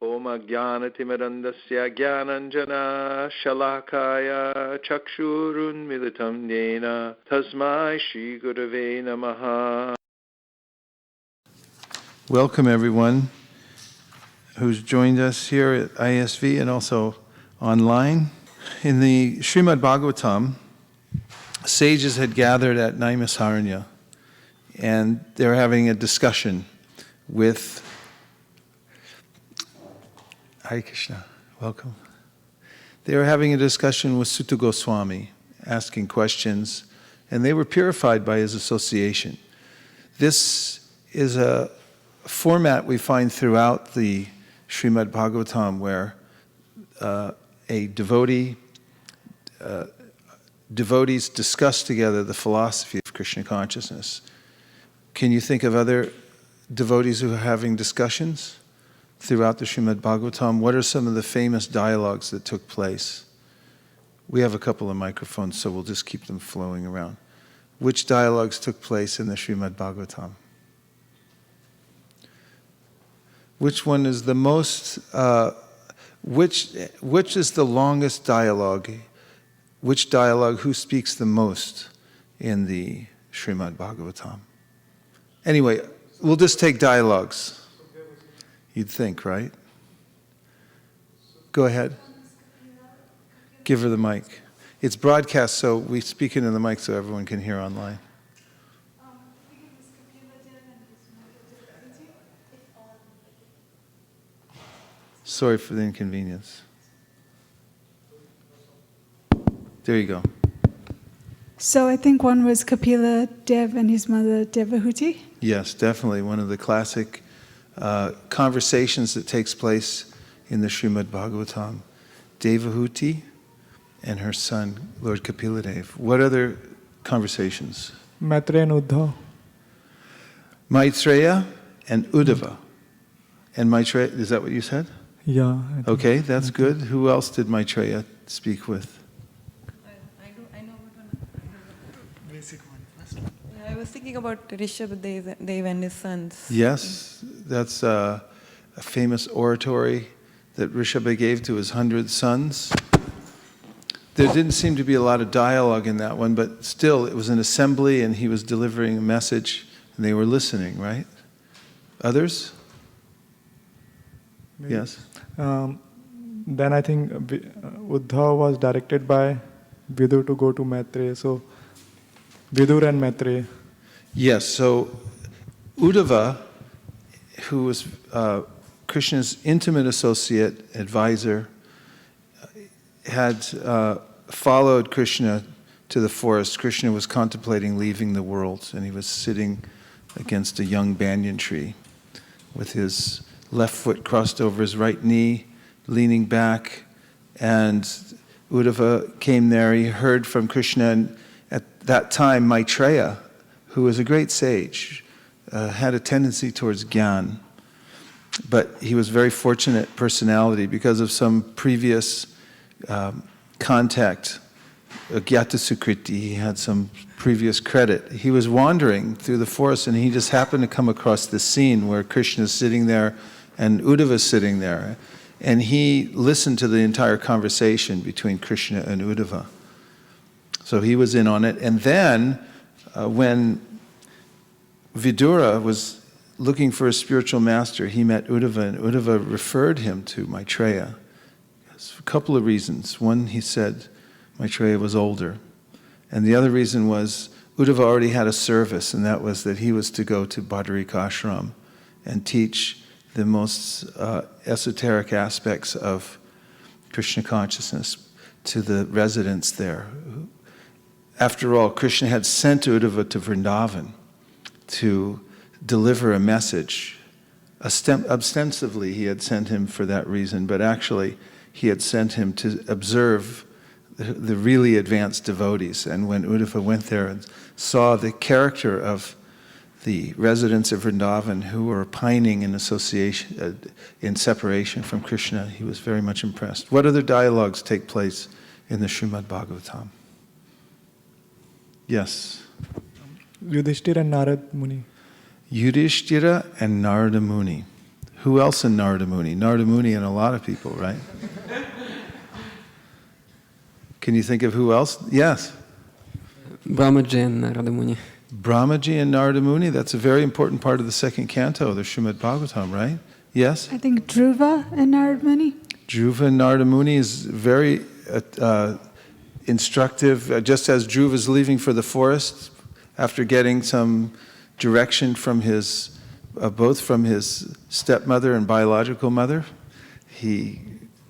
Om Ajnanatimirandasya Jnananjana Shalakaya Chakshurun Militam Yena Tasmai Shri Gurave Namaha. Welcome everyone who's joined us here at ISV and also online. In the Srimad Bhagavatam, sages had gathered at Naimisaranya and they're having a discussion with Hare Krishna, welcome. They were having a discussion with Sutta Goswami, asking questions, and they were purified by his association. This is a format we find throughout the Srimad Bhagavatam where a devotees discuss together the philosophy of Krishna consciousness. Can you think of other devotees who are having discussions throughout the Srimad Bhagavatam? What are some of the famous dialogues that took place? We have a couple of microphones, so we'll just keep them flowing around. Which dialogues took place in the Srimad Bhagavatam? Which one is the most, which is the longest dialogue? Which dialogue, who speaks the most in the Srimad Bhagavatam? Anyway, we'll just take dialogues. You'd think, right? Go ahead. Give her the mic. It's broadcast, so we speak into the mic so everyone can hear online. Sorry for the inconvenience. There you go. So I think one was Kapila Dev and his mother Devahuti. Yes, definitely one of the classic conversations that takes place in the Srimad Bhagavatam. Devahuti and her son, Lord Kapiladev. What other conversations? Maitreya and Uddhava. Maitreya and Uddhava. And Maitreya, is that what you said? Yeah. Okay, that's good. Who else did Maitreya speak with? I know what one. Basic one first. Yeah, I was thinking about Rishabhadev and his sons. Yes, that's a famous oratory that Rishabha gave to his 100 sons. There didn't seem to be a lot of dialogue in that one, but still it was an assembly and he was delivering a message and they were listening, right? Others? Maybe. Yes. Then I think Uddhava was directed by Vidur to go to Maitreya. So Vidur and Maitreya. Yes, so Uddhava, who was Krishna's intimate associate, advisor, had followed Krishna to the forest. Krishna was contemplating leaving the world, and he was sitting against a young banyan tree with his left foot crossed over his right knee, leaning back, and Uddhava came there. He heard from Krishna, and at that time Maitreya, who was a great sage, had a tendency towards Gyan, but he was a very fortunate personality because of some previous contact, Gyata Sukriti. He had some previous credit. He was wandering through the forest and he just happened to come across this scene where Krishna is sitting there and Uddhava is sitting there. And he listened to the entire conversation between Krishna and Uddhava. So he was in on it. And then when Vidura was looking for a spiritual master, he met Uddhava, and Uddhava referred him to Maitreya. A couple of reasons. One, he said Maitreya was older. And the other reason was Uddhava already had a service, and that was that he was to go to Badarika Ashram and teach the most esoteric aspects of Krishna consciousness to the residents there. After all, Krishna had sent Uddhava to Vrindavan to deliver a message. Ostensibly, he had sent him for that reason, but actually, he had sent him to observe the really advanced devotees. And when Uddhava went there and saw the character of the residents of Vrindavan who were pining in association, in separation from Krishna, he was very much impressed. What other dialogues take place in the Srimad Bhagavatam? Yes? Yudhishthira and Narad Muni. Yudhishthira and Narada Muni. Who else in Narada Muni? Narada Muni and a lot of people, right? Can you think of who else? Yes. Brahmaji and Narada Muni. Brahmaji and Narada Muni, that's a very important part of the second canto of the Srimad Bhagavatam, right? Yes? I think Dhruva and Narada Muni. Dhruva and Narada Muni is very instructive. Just as Dhruva is leaving for the forest after getting some direction from his, both from his stepmother and biological mother, he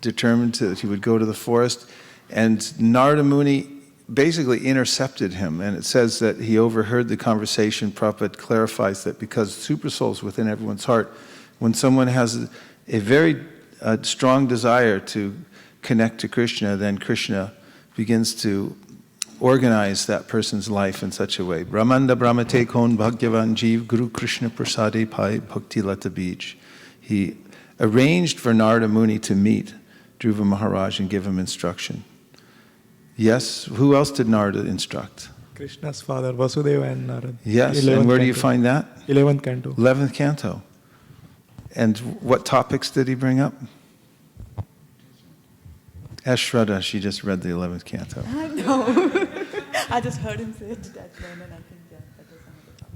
determined that he would go to the forest. And Narada Muni basically intercepted him, and it says that he overheard the conversation. Prabhupada clarifies that because supersoul's within everyone's heart, when someone has a very strong desire to connect to Krishna, then Krishna begins to organize that person's life in such a way. Brahmanda Brahmate Kon Bhagyavan Jeev Guru Krishna Prasade Pai Bhakti Lata Beach. He arranged for Narada Muni to meet Dhruva Maharaj and give him instruction. Yes, who else did Narada instruct? Krishna's father, Vasudeva and Narada. Yes, and where do you find that? 11th canto. 11th canto. And what topics did he bring up? Ask Shraddha, she just read the 11th canto. I know. I just heard him say it that way, and I think that was another topic.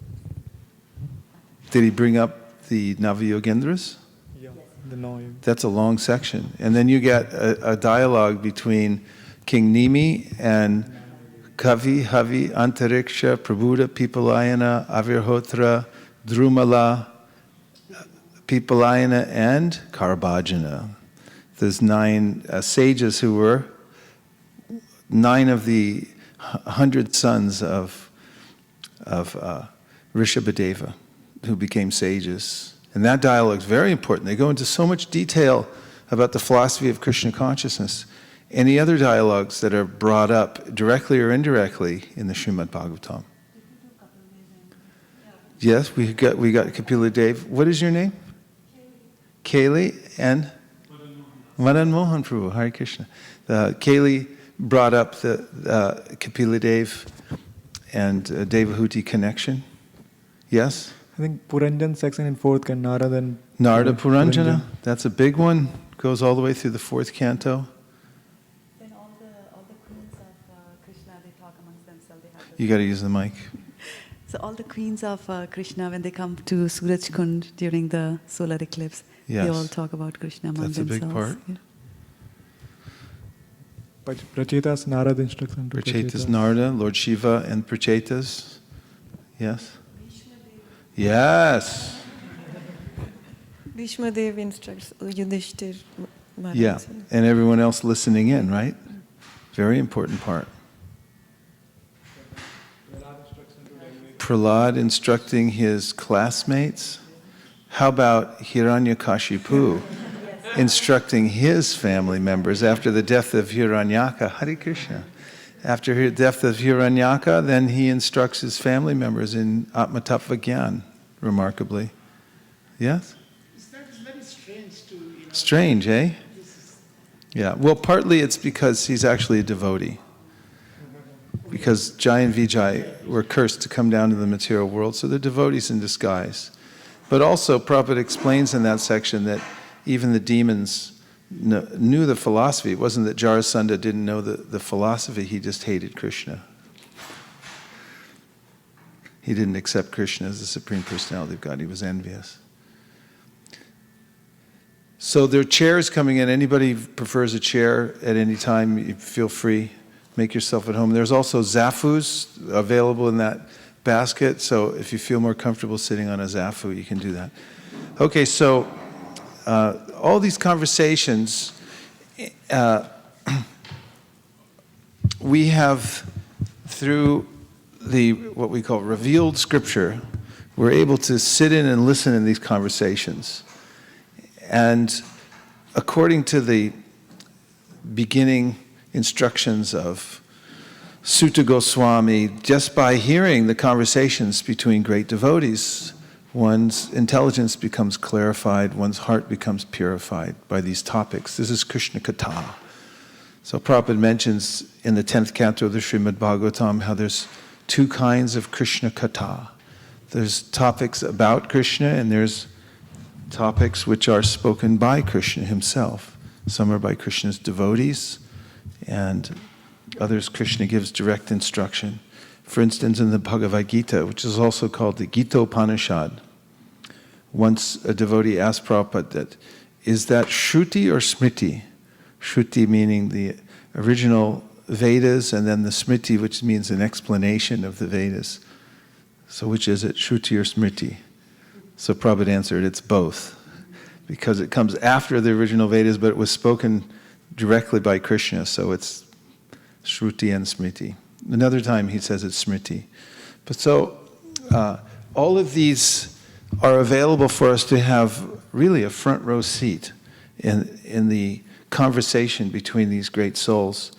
Did he bring up the Navayogendras? Yeah, the Noyam. That's a long section. And then you get a dialogue between King Nimi and Kavi, Havi, Antariksha, Prabhuda, Pipalayana, Avirhotra, Drumala, Pipalayana, and Karbhajana. There's 9 sages who were 9 of the 100 sons of Rishabhadeva who became sages. And that dialogue is very important. They go into so much detail about the philosophy of Krishna consciousness. Any other dialogues that are brought up directly or indirectly in the Srimad Bhagavatam? Yes, we got Kapila Dev. What is your name? Kaylee and Madan Mohan Prabhu. Hare Krishna. Kaylee brought up the Kapila Dev and Devahuti connection. Yes? I think Puranjan section in 4th canto, Narada and Narada Puranjana. That's a big one. Goes all the way through the 4th canto. Then all the queens of Krishna, they talk amongst themselves. They have You got to use the mic. So all the queens of Krishna, when they come to Suraj Kund during the solar eclipse, Yes. they all talk about Krishna among That's a themselves. big part. Yeah. Prachetas, Narada instruction to Prachetas Narada, Lord Shiva, and Prachetas. Yes? Yes. Bhishma Dev instructs Yudhishthir Maharaj. Yeah. And everyone else listening in, right? Very important part. Prahlad instructing his classmates. How about Hiranyakashipu instructing his family members after the death of Hiranyaka? Hare Krishna. After the death of Hiranyaka, then he instructs his family members in Atmatattva Gyan, remarkably. Yes? That is very strange to, Strange, eh? Yeah. Well, partly it's because he's actually a devotee. Because Jai and Vijay were cursed to come down to the material world, so they're devotees in disguise. But also, Prabhupada explains in that section that even the demons knew the philosophy. It wasn't that Jarasandha didn't know the philosophy, he just hated Krishna. He didn't accept Krishna as the Supreme Personality of God. He was envious. So there are chairs coming in. Anybody who prefers a chair at any time, you feel free. Make yourself at home. There's also zafus available in that basket. So if you feel more comfortable sitting on a zafu, you can do that. Okay, so all these conversations, we have, through what we call revealed scripture, we're able to sit in and listen in these conversations. And according to the beginning instructions of Sutta Goswami, just by hearing the conversations between great devotees, one's intelligence becomes clarified, one's heart becomes purified by these topics. This is Krishna Katha. So Prabhupada mentions in the 10th canto of the Srimad Bhagavatam how there's 2 kinds of Krishna Katha. There's topics about Krishna and there's topics which are spoken by Krishna himself. Some are by Krishna's devotees, and others Krishna gives direct instruction. For instance, in the Bhagavad Gita, which is also called the Gita-upanishad, once a devotee asked Prabhupada that, is that Shruti or Smriti? Shruti meaning the original Vedas, and then the Smriti, which means an explanation of the Vedas. So which is it, Shruti or Smriti? So Prabhupada answered, it's both, because it comes after the original Vedas, but it was spoken directly by Krishna, so it's Shruti and Smriti. Another time he says it's Smriti. But so all of these are available for us to have really a front row seat in the conversation between these great souls.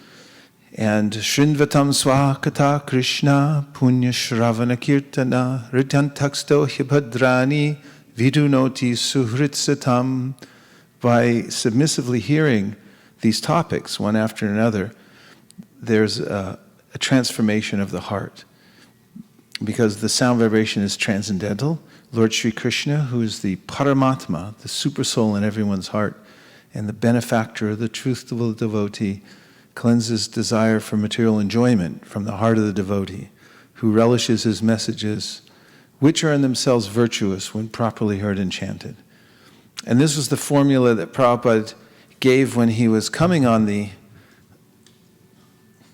And Shrindvatam Swakata Krishna Punya Shravana Kirtana Ritantaksto Hibhadrani Vidunoti Suhritsatam. By submissively hearing these topics one after another, there's a transformation of the heart. Because the sound vibration is transcendental, Lord Sri Krishna, who is the Paramatma, the super soul in everyone's heart, and the benefactor, the truthful devotee, cleanses desire for material enjoyment from the heart of the devotee, who relishes his messages, which are in themselves virtuous when properly heard and chanted. And this was the formula that Prabhupada gave when he was coming on the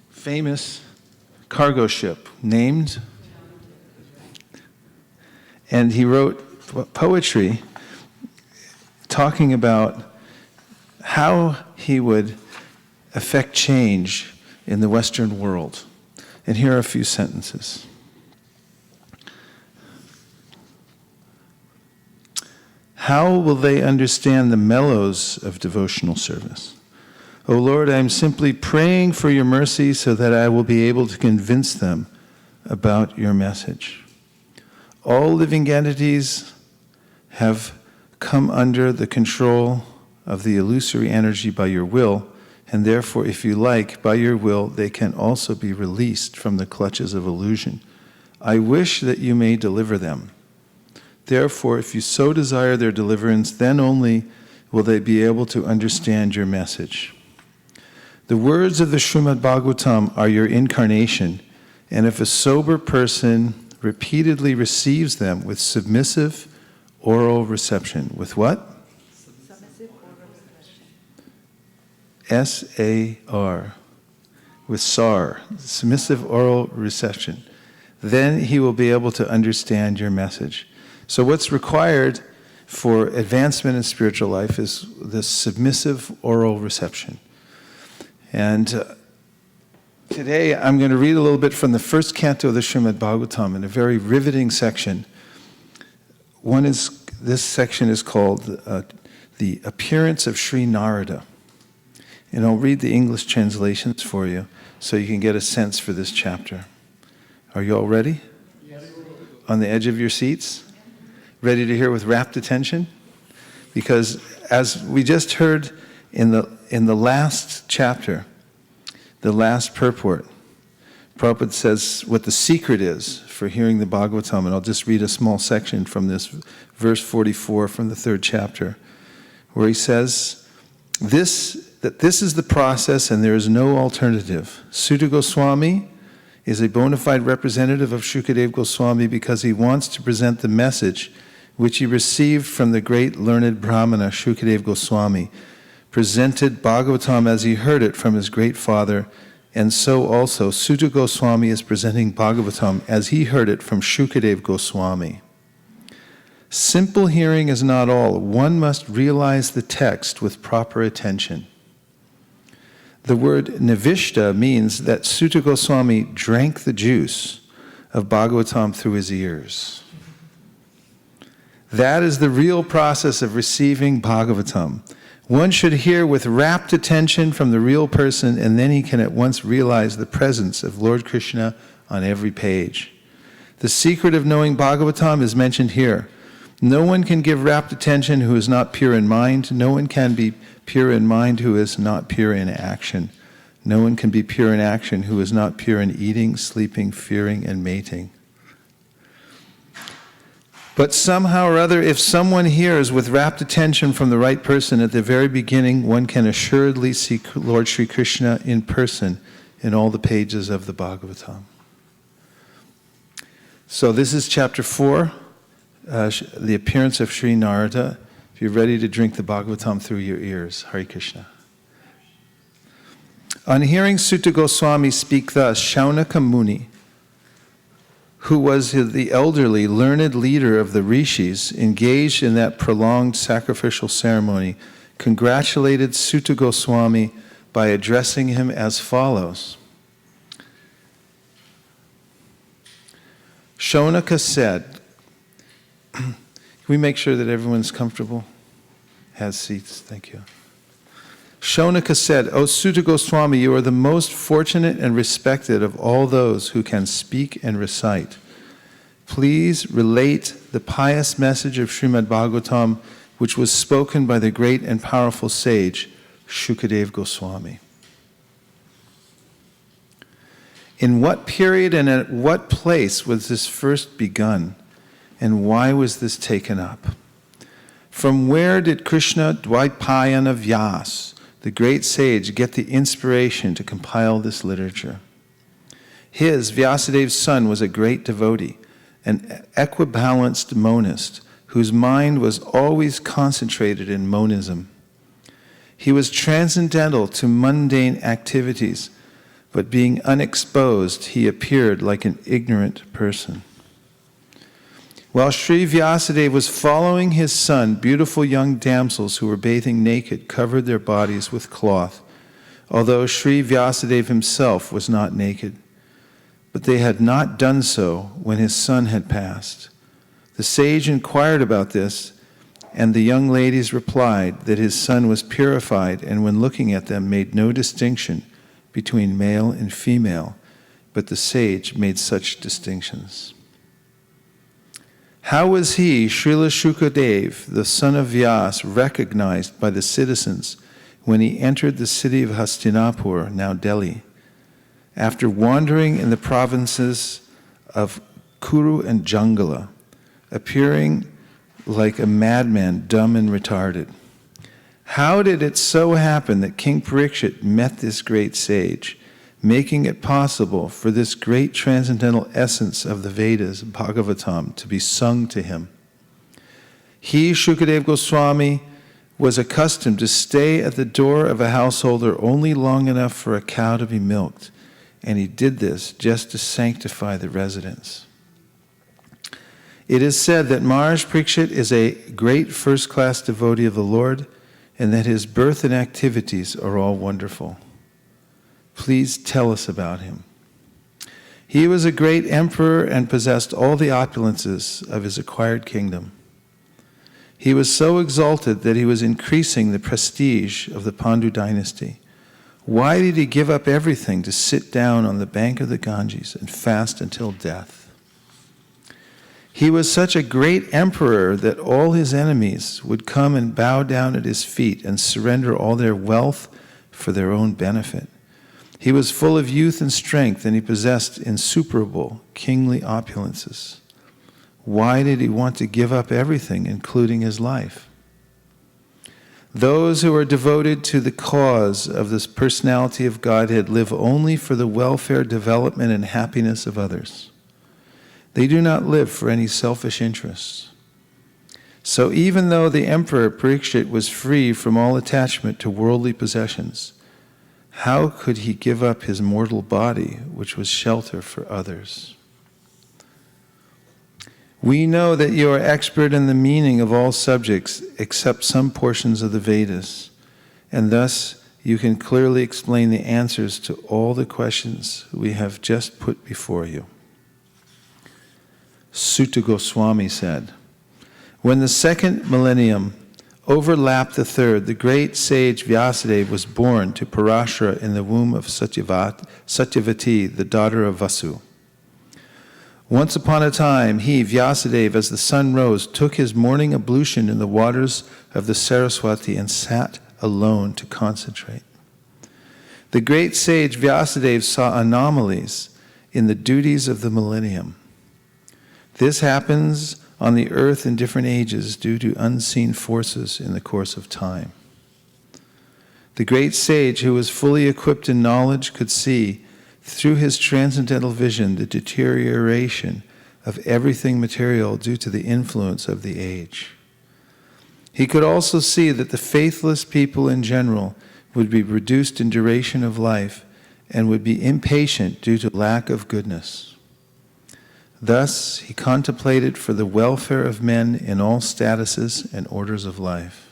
famous cargo ship named, and he wrote poetry talking about how he would affect change in the Western world. And here are a few sentences. How will they understand the mellows of devotional service? O Lord, I am simply praying for your mercy so that I will be able to convince them about your message. All living entities have come under the control of the illusory energy by your will, and therefore, if you like, by your will, they can also be released from the clutches of illusion. I wish that you may deliver them. Therefore, if you so desire their deliverance, then only will they be able to understand your message. The words of the Srimad Bhagavatam are your incarnation, and if a sober person repeatedly receives them with submissive oral reception. With what? Submissive oral reception. S-A-R. With SAR. Submissive oral reception. Then he will be able to understand your message. So what's required for advancement in spiritual life is this submissive oral reception. And today I'm going to read a little bit from the first canto of the Srimad Bhagavatam in a very riveting section. This section is called The Appearance of Sri Narada. And I'll read the English translations for you so you can get a sense for this chapter. Are you all ready? Yes. On the edge of your seats? Ready to hear with rapt attention? Because as we just heard in the last chapter, the last purport, Prabhupada says what the secret is for hearing the Bhagavatam, and I'll just read a small section from this, verse 44 from the 3rd chapter, where he says, that this is the process and there is no alternative. Sutta Goswami is a bona fide representative of Shukadeva Goswami because he wants to present the message which he received from the great learned Brahmana Shukadeva Goswami, presented Bhagavatam as he heard it from his great father, and so also Sutta Goswami is presenting Bhagavatam as he heard it from Shukadeva Goswami. Simple hearing is not all. One must realize the text with proper attention. The word nivishta means that Sutta Goswami drank the juice of Bhagavatam through his ears. That is the real process of receiving Bhagavatam. One should hear with rapt attention from the real person, and then he can at once realize the presence of Lord Krishna on every page. The secret of knowing Bhagavatam is mentioned here. No one can give rapt attention who is not pure in mind. No one can be pure in mind who is not pure in action. No one can be pure in action who is not pure in eating, sleeping, fearing, and mating. But somehow or other, if someone hears with rapt attention from the right person at the very beginning, one can assuredly see Lord Sri Krishna in person in all the pages of the Bhagavatam. So this is chapter 4, the appearance of Sri Narada. If you're ready to drink the Bhagavatam through your ears, Hare Krishna. On hearing Sutta Goswami speak thus, Shaunaka Muni, who was the elderly, learned leader of the rishis engaged in that prolonged sacrificial ceremony, congratulated Sutta Goswami by addressing him as follows. Shaunaka said, can we make sure that everyone's comfortable? Has seats, thank you. Shaunaka said, O Sutta Goswami, you are the most fortunate and respected of all those who can speak and recite. Please relate the pious message of Srimad Bhagavatam, which was spoken by the great and powerful sage, Shukadeva Goswami. In what period and at what place was this first begun, and why was this taken up? From where did Krishna Dvaipayana Vyas, the great sage, get the inspiration to compile this literature? His, Vyasadev's son, was a great devotee, an equibalanced monist, whose mind was always concentrated in monism. He was transcendental to mundane activities, but being unexposed, he appeared like an ignorant person. While Sri Vyasadeva was following his son, beautiful young damsels who were bathing naked covered their bodies with cloth, although Sri Vyasadeva himself was not naked. But they had not done so when his son had passed. The sage inquired about this, and the young ladies replied that his son was purified and when looking at them made no distinction between male and female, but the sage made such distinctions. How was he, Srila Shukadeva, the son of Vyas, recognized by the citizens when he entered the city of Hastinapur, now Delhi, after wandering in the provinces of Kuru and Jangala, appearing like a madman, dumb and retarded? How did it so happen that King Parikshit met this great sage, making it possible for this great transcendental essence of the Vedas, Bhagavatam, to be sung to him? He, Shukadeva Goswami, was accustomed to stay at the door of a householder only long enough for a cow to be milked, and he did this just to sanctify the residence. It is said that Maharaj Parikshit is a great first-class devotee of the Lord, and that his birth and activities are all wonderful. Please tell us about him. He was a great emperor and possessed all the opulences of his acquired kingdom. He was so exalted that he was increasing the prestige of the Pandu dynasty. Why did he give up everything to sit down on the bank of the Ganges and fast until death? He was such a great emperor that all his enemies would come and bow down at his feet and surrender all their wealth for their own benefit. He was full of youth and strength, and he possessed insuperable kingly opulences. Why did he want to give up everything, including his life? Those who are devoted to the cause of this personality of Godhead live only for the welfare, development, and happiness of others. They do not live for any selfish interests. So even though the Emperor Parikshit was free from all attachment to worldly possessions, how could he give up his mortal body, which was shelter for others? We know that you are expert in the meaning of all subjects except some portions of the Vedas, and thus you can clearly explain the answers to all the questions we have just put before you. Sutta Goswami said, when the second millennium overlapped the third, the great sage Vyasadeva was born to Parashara in the womb of Satyavati, the daughter of Vasu. Once upon a time, he, Vyasadeva, as the sun rose, took his morning ablution in the waters of the Saraswati and sat alone to concentrate. The great sage Vyasadeva saw anomalies in the duties of the millennium. This happens on the earth in different ages due to unseen forces in the course of time. The great sage who was fully equipped in knowledge could see, through his transcendental vision, the deterioration of everything material due to the influence of the age. He could also see that the faithless people in general would be reduced in duration of life and would be impatient due to lack of goodness. Thus, he contemplated for the welfare of men in all statuses and orders of life.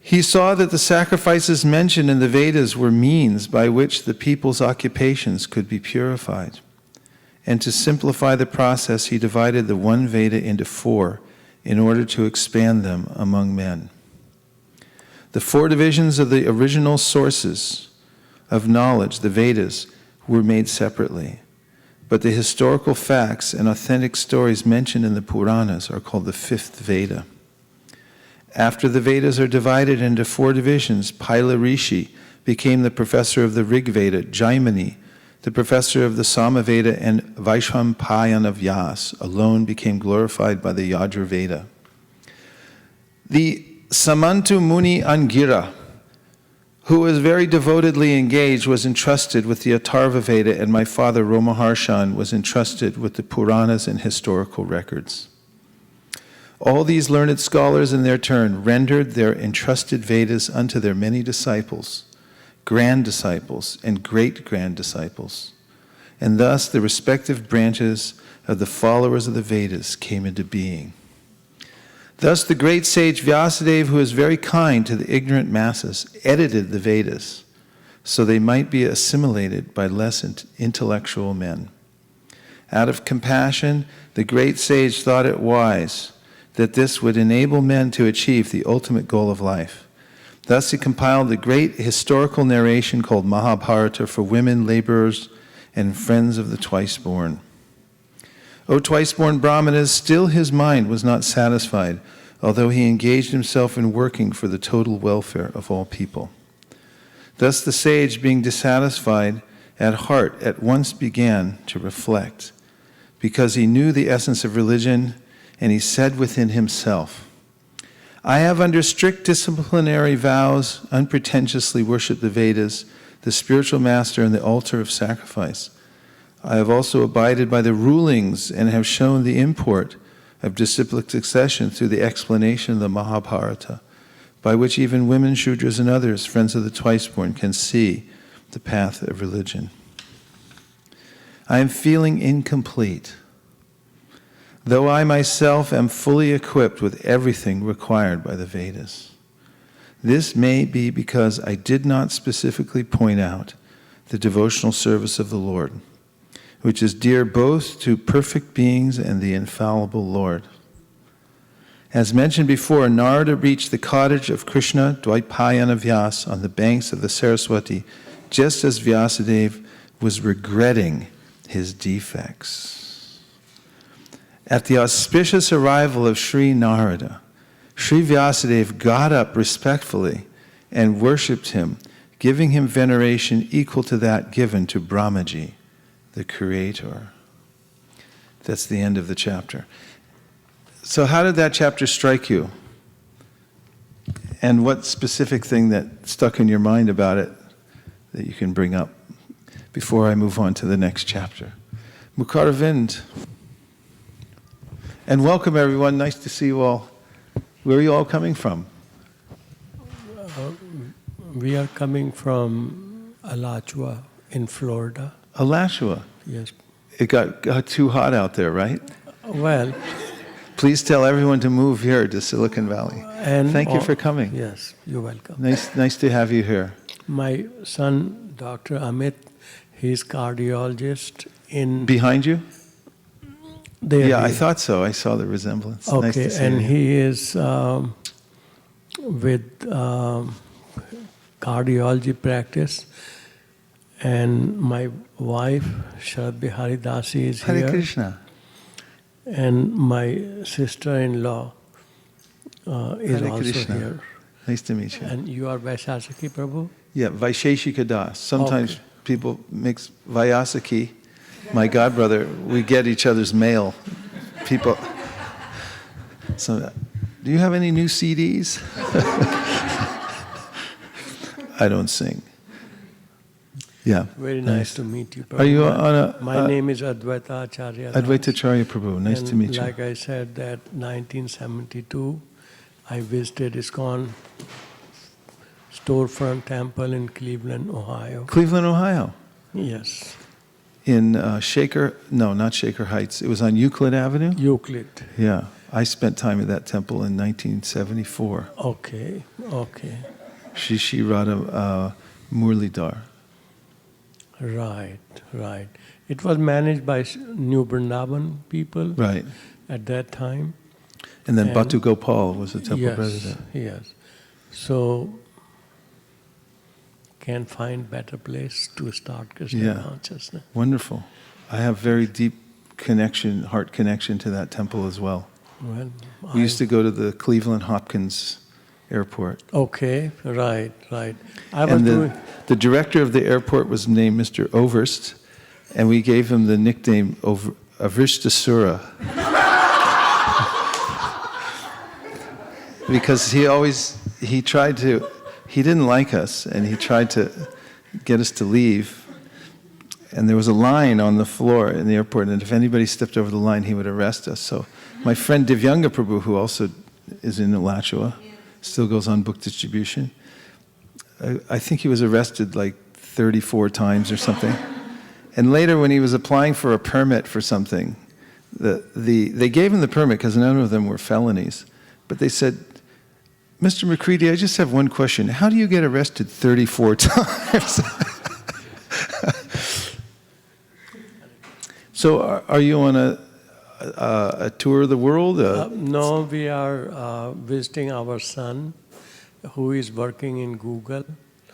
He saw that the sacrifices mentioned in the Vedas were means by which the people's occupations could be purified. And to simplify the process, he divided the one Veda into 4 in order to expand them among men. The 4 divisions of the original sources of knowledge, the Vedas, were made separately. But the historical facts and authentic stories mentioned in the Puranas are called the 5th Veda. After the Vedas are divided into 4 divisions, Paila Rishi became the professor of the Rig Veda, Jaimini, the professor of the Samaveda, and Vaishampayana Vyas alone became glorified by the Yajur Veda. The Samantu Muni Angira, who was very devotedly engaged, was entrusted with the Atharva Veda, and my father Romaharshan was entrusted with the Puranas and historical records. All these learned scholars in their turn rendered their entrusted Vedas unto their many disciples, grand disciples, and great-grand disciples. And thus the respective branches of the followers of the Vedas came into being. Thus the great sage Vyasadeva, who is very kind to the ignorant masses, edited the Vedas so they might be assimilated by less intellectual men. Out of compassion, the great sage thought it wise that this would enable men to achieve the ultimate goal of life. Thus he compiled the great historical narration called Mahabharata for women, laborers, and friends of the twice-born. O twice-born Brahmanas, still his mind was not satisfied, although he engaged himself in working for the total welfare of all people. Thus the sage, being dissatisfied at heart, at once began to reflect, because he knew the essence of religion, and he said within himself, I have under strict disciplinary vows unpretentiously worshipped the Vedas, the spiritual master, and the altar of sacrifice. I have also abided by the rulings and have shown the import of disciplic succession through the explanation of the Mahabharata, by which even women, Shudras, and others, friends of the twice-born, can see the path of religion. I am feeling incomplete, though I myself am fully equipped with everything required by the Vedas. This may be because I did not specifically point out the devotional service of the Lord, which is dear both to perfect beings and the infallible Lord. As mentioned before, Narada reached the cottage of Krishna Dvaipayana Vyas on the banks of the Saraswati, just as Vyasadeva was regretting his defects. At the auspicious arrival of Sri Narada, Sri Vyasadeva got up respectfully and worshipped him, giving him veneration equal to that given to Brahmaji, the Creator. That's the end of the chapter. So how did that chapter strike you? And what specific thing that stuck in your mind about it that you can bring up before I move on to the next chapter? Mukaravind. And welcome everyone, nice to see you all. Where are you all coming from? We are coming from Alachua in Florida. Alachua. Yes. It got too hot out there, right? Well. Please tell everyone to move here to Silicon Valley. And thank you for coming. Yes, you're welcome. Nice to have you here. My son, Dr. Amit, he's cardiologist in... Behind you? There yeah, I thought so. I saw the resemblance. Okay, nice to see and you. he is with cardiology practice. And my wife, Sharad Bihari Dasi, is Hare here. Krishna. And my sister-in-law is Hare also Krishna. here. Nice to meet you. And you are Vaisesika Prabhu? Yeah, Vaisesika Dasa. Sometimes people mix Vaisesika, my godbrother, we get each other's mail. people. So, do you have any new CDs? I don't sing. Yeah. Very nice to meet you. Are you Prabhu. on a? My name is Advaita Acharya. Das. Advaita Acharya Prabhu. Nice to meet you. Like I said, that 1972, I visited ISKCON storefront temple in Cleveland, Ohio. Cleveland, Ohio. Yes, In not Shaker Heights. It was on Euclid Avenue? Euclid. Yeah. I spent time at that temple in 1974. Okay. Shri Radha Murlidhar. Right. It was managed by New Vrindavan people Right. at that time. And then And- Batu Gopal was the temple Yes, president. yes. So, can't find better place to start Krishna Yeah. consciousness. Wonderful. I have very deep heart connection to that temple as well. Well, We used to go to the Cleveland Hopkins Airport. Okay, right. I was And doing. the director of the airport was named Mr. Overst, and we gave him the nickname Avrishtasura. Because he didn't like us, and he tried to get us to leave. And there was a line on the floor in the airport, and if anybody stepped over the line, he would arrest us. So my friend Divyanga Prabhu, who also is in Alachua, still goes on book distribution. I think he was arrested like 34 times or something. And later, when he was applying for a permit for something, they gave him the permit because none of them were felonies. But they said, Mr. McCready, I just have one question. How do you get arrested 34 times? So are you on a tour of the world? No, we are visiting our son, who is working in Google,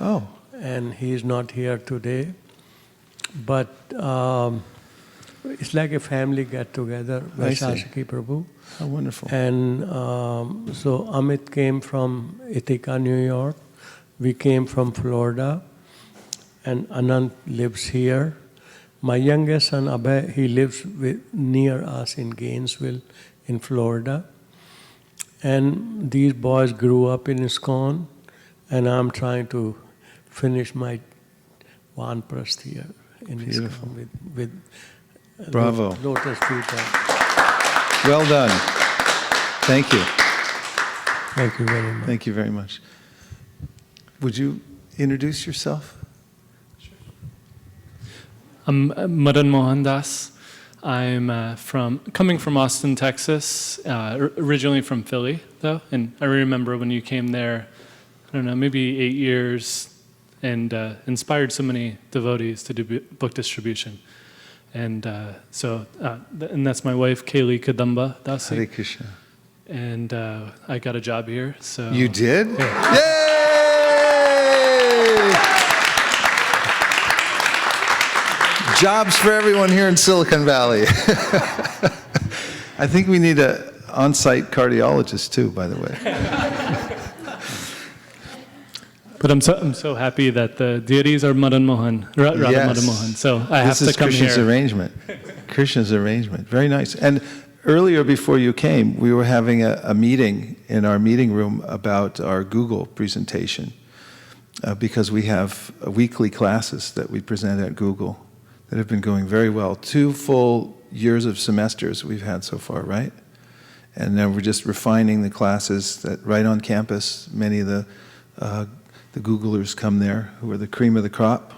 Oh, and he is not here today. But it's like a family get-together, I see. Vaisesika Prabhu. how wonderful. And so Amit came from Ithaca, New York. We came from Florida. And Anant lives here. My youngest son, Abhay, he lives near us in Gainesville, in Florida. And these boys grew up in ISKCON, and I'm trying to finish my Vanprasth here in Beautiful. ISKCON with Bravo. Lotus feet up. Well done. Thank you. Thank you very much. Thank you very much. Would you introduce yourself? I'm Madan Mohan Das. I'm coming from Austin, Texas, originally from Philly, though. And I remember when you came there, I don't know, maybe 8 years, and inspired so many devotees to do book distribution. And and that's my wife, Kaylee Kadamba Dasi. Hare Krishna. And I got a job here, so... You did? Yeah. Yay! Jobs for everyone here in Silicon Valley. I think we need an on-site cardiologist too, by the way. But I'm so happy that the deities are Madan Mohan, Radha Yes. Madan Mohan. So I have This to is come Krishna's here. arrangement. Krishna's arrangement. Very nice. And earlier, before you came, we were having a meeting in our meeting room about our Google presentation because we have weekly classes that we present at Google that have been going very well. 2 full years of semesters we've had so far, right? And now we're just refining the classes that right on campus, many of the Googlers come there who are the cream of the crop,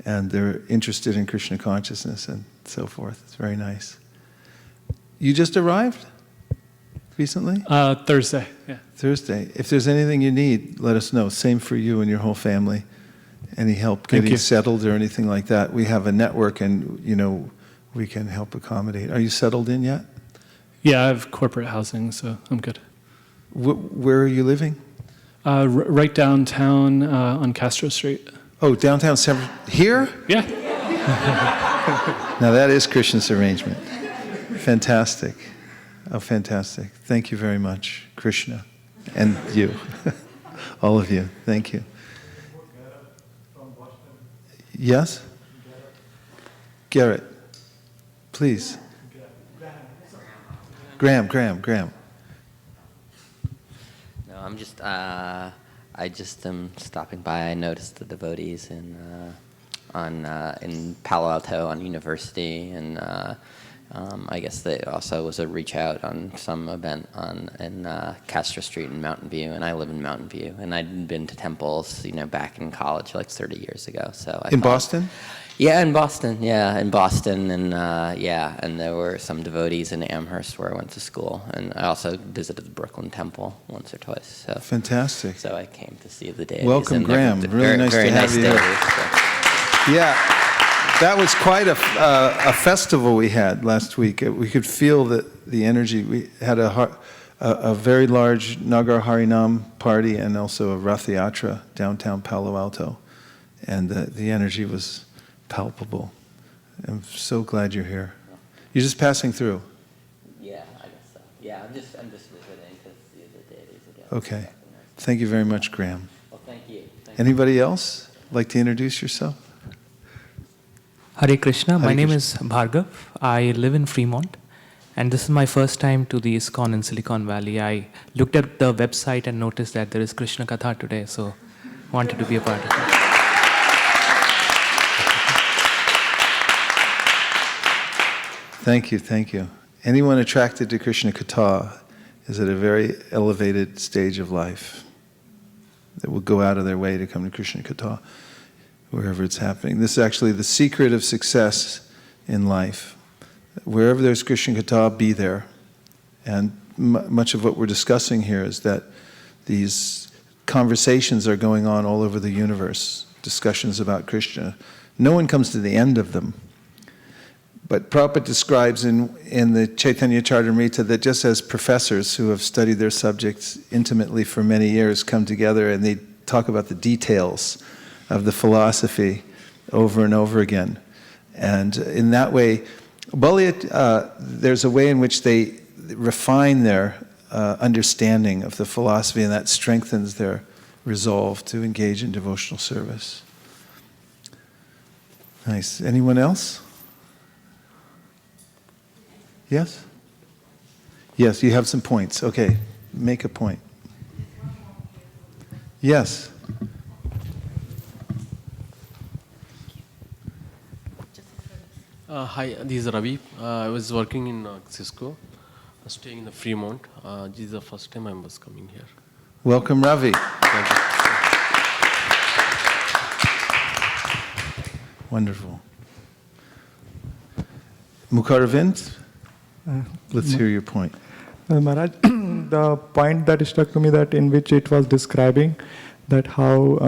and they're interested in Krishna consciousness and so forth. It's very nice. You just arrived recently? Thursday, yeah. Thursday. If there's anything you need, let us know. Same for you and your whole family. Any help Thank getting you. settled or anything like that? We have a network, and we can help accommodate. Are you settled in yet? Yeah, I have corporate housing, so I'm good. Where are you living? Right downtown on Castro Street. Oh, downtown here? Yeah. Now that is Krishna's arrangement. Fantastic. Oh, fantastic. Thank you very much, Krishna. And you. All of you. Thank you. Yes? Garrett, please. Graham. No, I'm just. I just am stopping by. I noticed the devotees in Palo Alto on University, and I guess there also was a reach out on some event in Castro Street in Mountain View, and I live in Mountain View, and I'd been to temples, back in college like 30 years ago. So In Boston? Yeah, in Boston. Yeah, in Boston, and and there were some devotees in Amherst where I went to school, and I also visited the Brooklyn Temple once or twice. So Fantastic. So I came to see the deities. Welcome, and they're Graham. Really nice very to have nice you here. deities, so. Yeah, that was quite a festival we had last week. We could feel the energy. We had a very large Nagar Harinam party and also a Rath Yatra downtown Palo Alto, and the energy was palpable. I'm so glad you're here. You're just passing through. Yeah, I guess so. Yeah, I'm just visiting to see the deities again. Okay. Thank you very much, Graham. Well, thank you. Anybody else like to introduce yourself? Hare Krishna. My Hare name Krishna. is Bhargav. I live in Fremont, and this is my first time to the ISKCON in Silicon Valley. I looked at the website and noticed that there is Krishna Katha today, so wanted to be a part of it. Thank you. Anyone attracted to Krishna Katha is at a very elevated stage of life that will go out of their way to come to Krishna Katha, wherever it's happening. This is actually the secret of success in life. Wherever there's Krishna Katha, be there. And much of what we're discussing here is that these conversations are going on all over the universe, discussions about Krishna. No one comes to the end of them. But Prabhupada describes in the Chaitanya Charitamrita that just as professors who have studied their subjects intimately for many years come together and they talk about the details of the philosophy over and over again. And in that way, there's a way in which they refine their understanding of the philosophy, and that strengthens their resolve to engage in devotional service. Nice. Anyone else? Yes? Yes, you have some points. Okay, make a point. Yes. Hi, this is Ravi. I was working in Cisco, staying in the Fremont. This is the first time I was coming here. Welcome, Ravi. Thank you. Wonderful. Mukaravind, let's hear your point. Maharaj, the point that struck to me that in which it was describing that how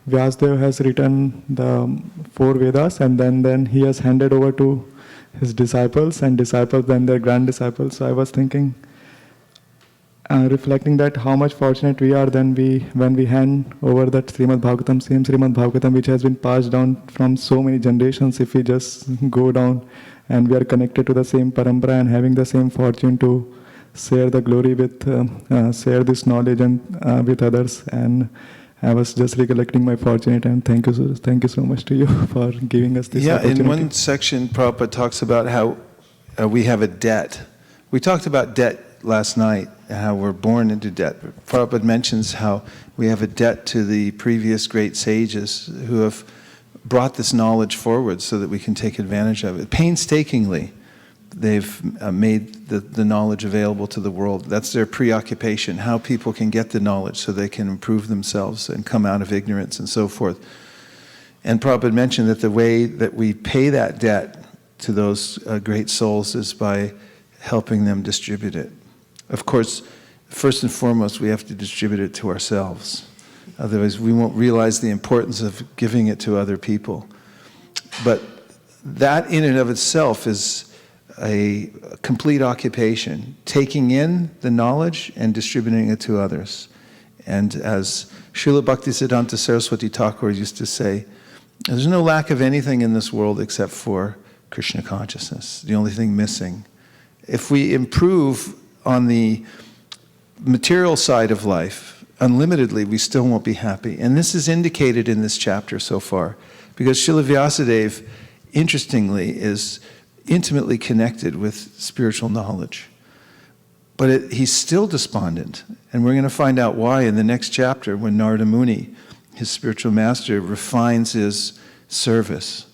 Vyasadeva has written the 4 Vedas and then he has handed over to his disciples and disciples then their grand disciples. So I was thinking, reflecting that how much fortunate we are when we hand over that Srimad Bhagavatam, same Srimad Bhagavatam which has been passed down from so many generations. If we just go down and we are connected to the same parampara and having the same fortune to share the glory with, share this knowledge and with others. And I was just recollecting my fortunate and thank you so much to you for giving us this opportunity. In one section, Prabhupada talks about how we have a debt. We talked about debt last night, how we're born into debt. Prabhupada mentions how we have a debt to the previous great sages who have brought this knowledge forward so that we can take advantage of it. Painstakingly, they've made the knowledge available to the world. That's their preoccupation, how people can get the knowledge so they can improve themselves and come out of ignorance and so forth. And Prabhupada mentioned that the way that we pay that debt to those great souls is by helping them distribute it. Of course, first and foremost, we have to distribute it to ourselves. Otherwise, we won't realize the importance of giving it to other people. But that in and of itself is a complete occupation, taking in the knowledge and distributing it to others. And as Srila Bhaktisiddhanta Saraswati Thakur used to say, there's no lack of anything in this world except for Krishna consciousness, the only thing missing. If we improve on the material side of life unlimitedly, we still won't be happy. And this is indicated in this chapter so far, because Srila Vyasadeva, interestingly, is intimately connected with spiritual knowledge. But he's still despondent. And we're going to find out why in the next chapter when Narada Muni, his spiritual master, refines his service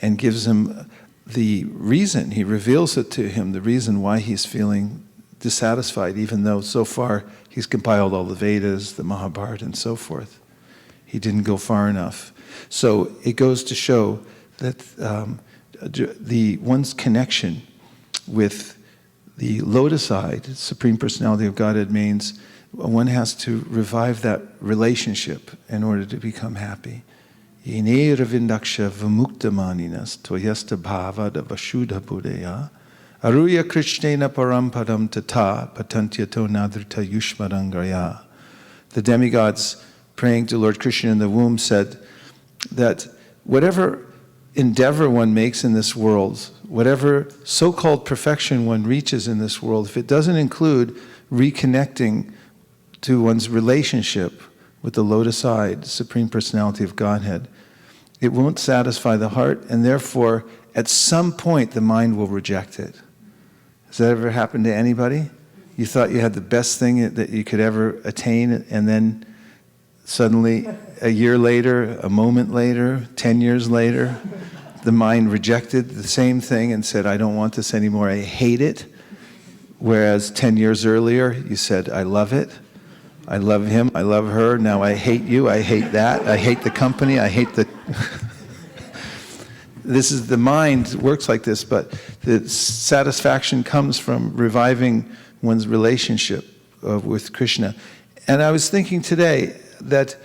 and gives him the reason, he reveals it to him, the reason why he's feeling dissatisfied, even though so far he's compiled all the Vedas, the Mahabharata, and so forth. He didn't go far enough. So it goes to show that one's connection with the lotus-eyed Supreme Personality of Godhead means one has to revive that relationship in order to become happy. Yene ravindaksha vimuktamaninas toyasta bhavada vasudha buddhaya aruya krishnena parampadam tata patantyato nadrita yushmarangraya. The demigods praying to Lord Krishna in the womb said that whatever endeavor one makes in this world, whatever so-called perfection one reaches in this world, if it doesn't include reconnecting to one's relationship with the lotus-eyed Supreme Personality of Godhead, it won't satisfy the heart, and therefore, at some point, the mind will reject it. Has that ever happened to anybody? You thought you had the best thing that you could ever attain, and then suddenly, a year later, a moment later, 10 years later, the mind rejected the same thing and said, I don't want this anymore, I hate it. Whereas 10 years earlier, you said, I love it. I love him, I love her, now I hate you, I hate that, I hate the company, I hate the... This is, the mind works like this, but the satisfaction comes from reviving one's relationship with Krishna. And I was thinking today that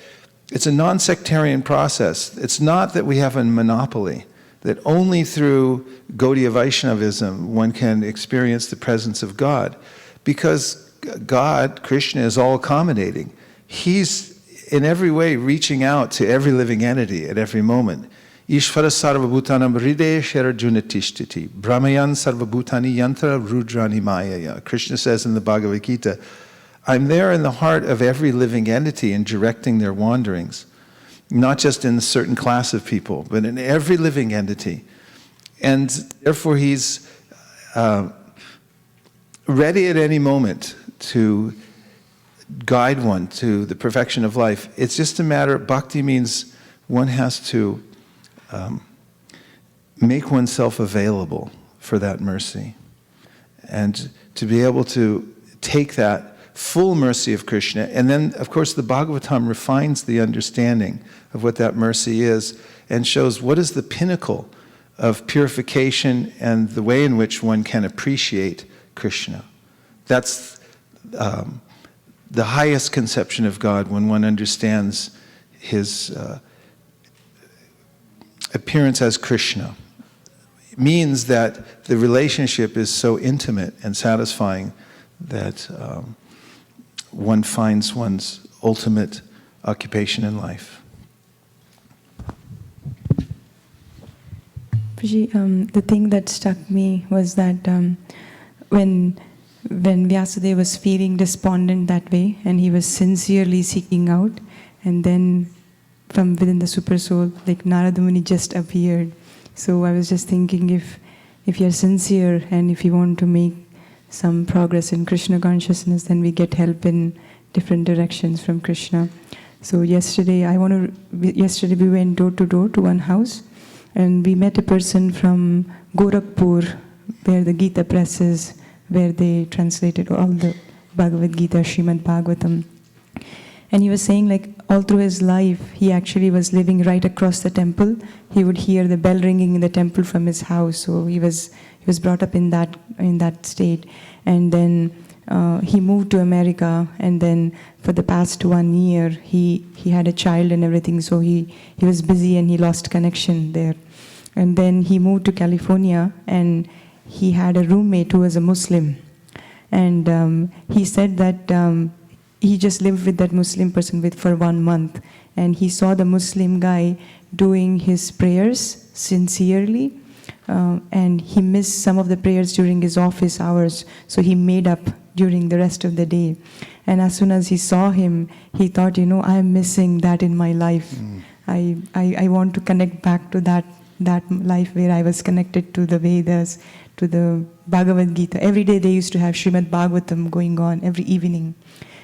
it's a non-sectarian process. It's not that we have a monopoly, that only through Gaudiya Vaishnavism one can experience the presence of God, because God, Krishna, is all accommodating. He's in every way reaching out to every living entity at every moment. Ishvara sarvabhutanam hridaya sharajuna tishtiti brahmayan sarvabhutani yantra rudrani mayaya. Krishna says in the Bhagavad Gita, I'm there in the heart of every living entity and directing their wanderings, not just in a certain class of people, but in every living entity. And therefore he's ready at any moment to guide one to the perfection of life. It's just a matter, bhakti means one has to make oneself available for that mercy. And to be able to take that full mercy of Krishna, and then of course the Bhagavatam refines the understanding of what that mercy is and shows what is the pinnacle of purification and the way in which one can appreciate Krishna. That's the highest conception of God, when one understands his appearance as Krishna. It means that the relationship is so intimate and satisfying that one finds one's ultimate occupation in life. The thing that struck me was that when Vyasadeva was feeling despondent that way, and he was sincerely seeking out, and then from within the Supersoul, like Narada Muni just appeared. So I was just thinking, if you're sincere and if you want to make some progress in Krishna consciousness, then we get help in different directions from Krishna. So yesterday we went door to door to one house, and we met a person from Gorakhpur, where the Gita press is, where they translated all the Bhagavad Gita, Srimad Bhagavatam. And he was saying, like, all through his life, he actually was living right across the temple. He would hear the bell ringing in the temple from his house. So he was brought up in that state. And then he moved to America, and then for the past 1 year, he had a child and everything. So he was busy and he lost connection there. And then he moved to California, and he had a roommate who was a Muslim. And he said that he just lived with that Muslim person for 1 month. And he saw the Muslim guy doing his prayers sincerely. And he missed some of the prayers during his office hours. So he made up during the rest of the day. And as soon as he saw him, he thought, I'm missing that in my life. I want to connect back to that life where I was connected to the Vedas, to the Bhagavad Gita. Every day they used to have Srimad Bhagavatam going on every evening.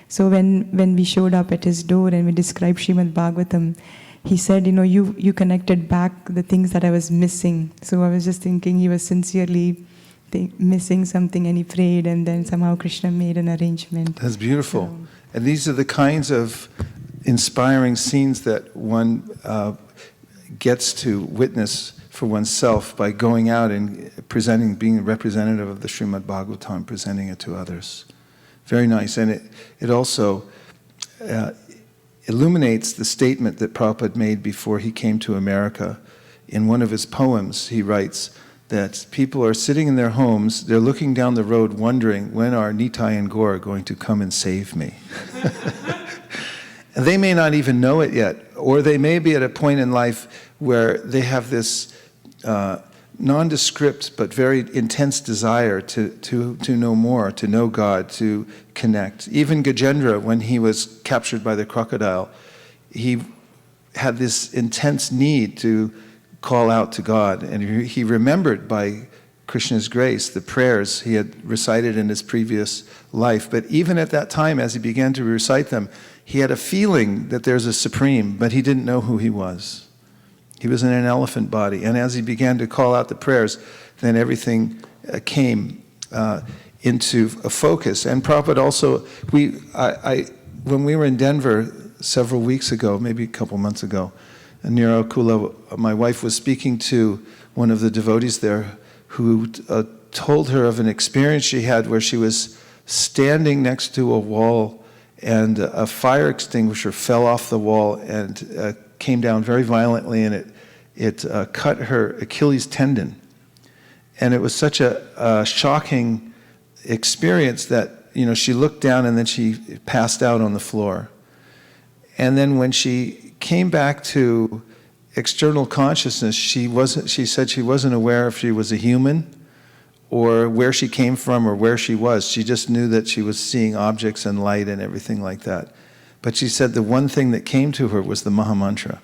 So when we showed up at his door and we described Srimad Bhagavatam, he said, you connected back the things that I was missing. So I was just thinking he was sincerely missing something, and he prayed, and then somehow Krishna made an arrangement. That's beautiful. And these are the kinds of inspiring scenes that one gets to witness for oneself by going out and being a representative of the Srimad Bhagavatam, presenting it to others. Very nice. And it also illuminates the statement that Prabhupada made before he came to America. In one of his poems, he writes that people are sitting in their homes, they're looking down the road wondering, when are Nitai and Gaur going to come and save me? And they may not even know it yet, or they may be at a point in life where they have this nondescript but very intense desire to know more, to know God, to connect. Even Gajendra, when he was captured by the crocodile, he had this intense need to call out to God, and he remembered by Krishna's grace the prayers he had recited in his previous life. But even at that time, as he began to recite them, he had a feeling that there's a supreme, but he didn't know who he was. He was in an elephant body. And as he began to call out the prayers, then everything came into a focus. And Prabhupada also, when we were in Denver several weeks ago, maybe a couple months ago, Nira Kula, my wife, was speaking to one of the devotees there who told her of an experience she had where she was standing next to a wall and a fire extinguisher fell off the wall and came down very violently, and it cut her Achilles tendon. And it was such a shocking experience that she looked down and then she passed out on the floor. And then when she came back to external consciousness, she said she wasn't aware if she was a human or where she came from or where she was. She just knew that she was seeing objects and light and everything like that. But she said the one thing that came to her was the Mahamantra.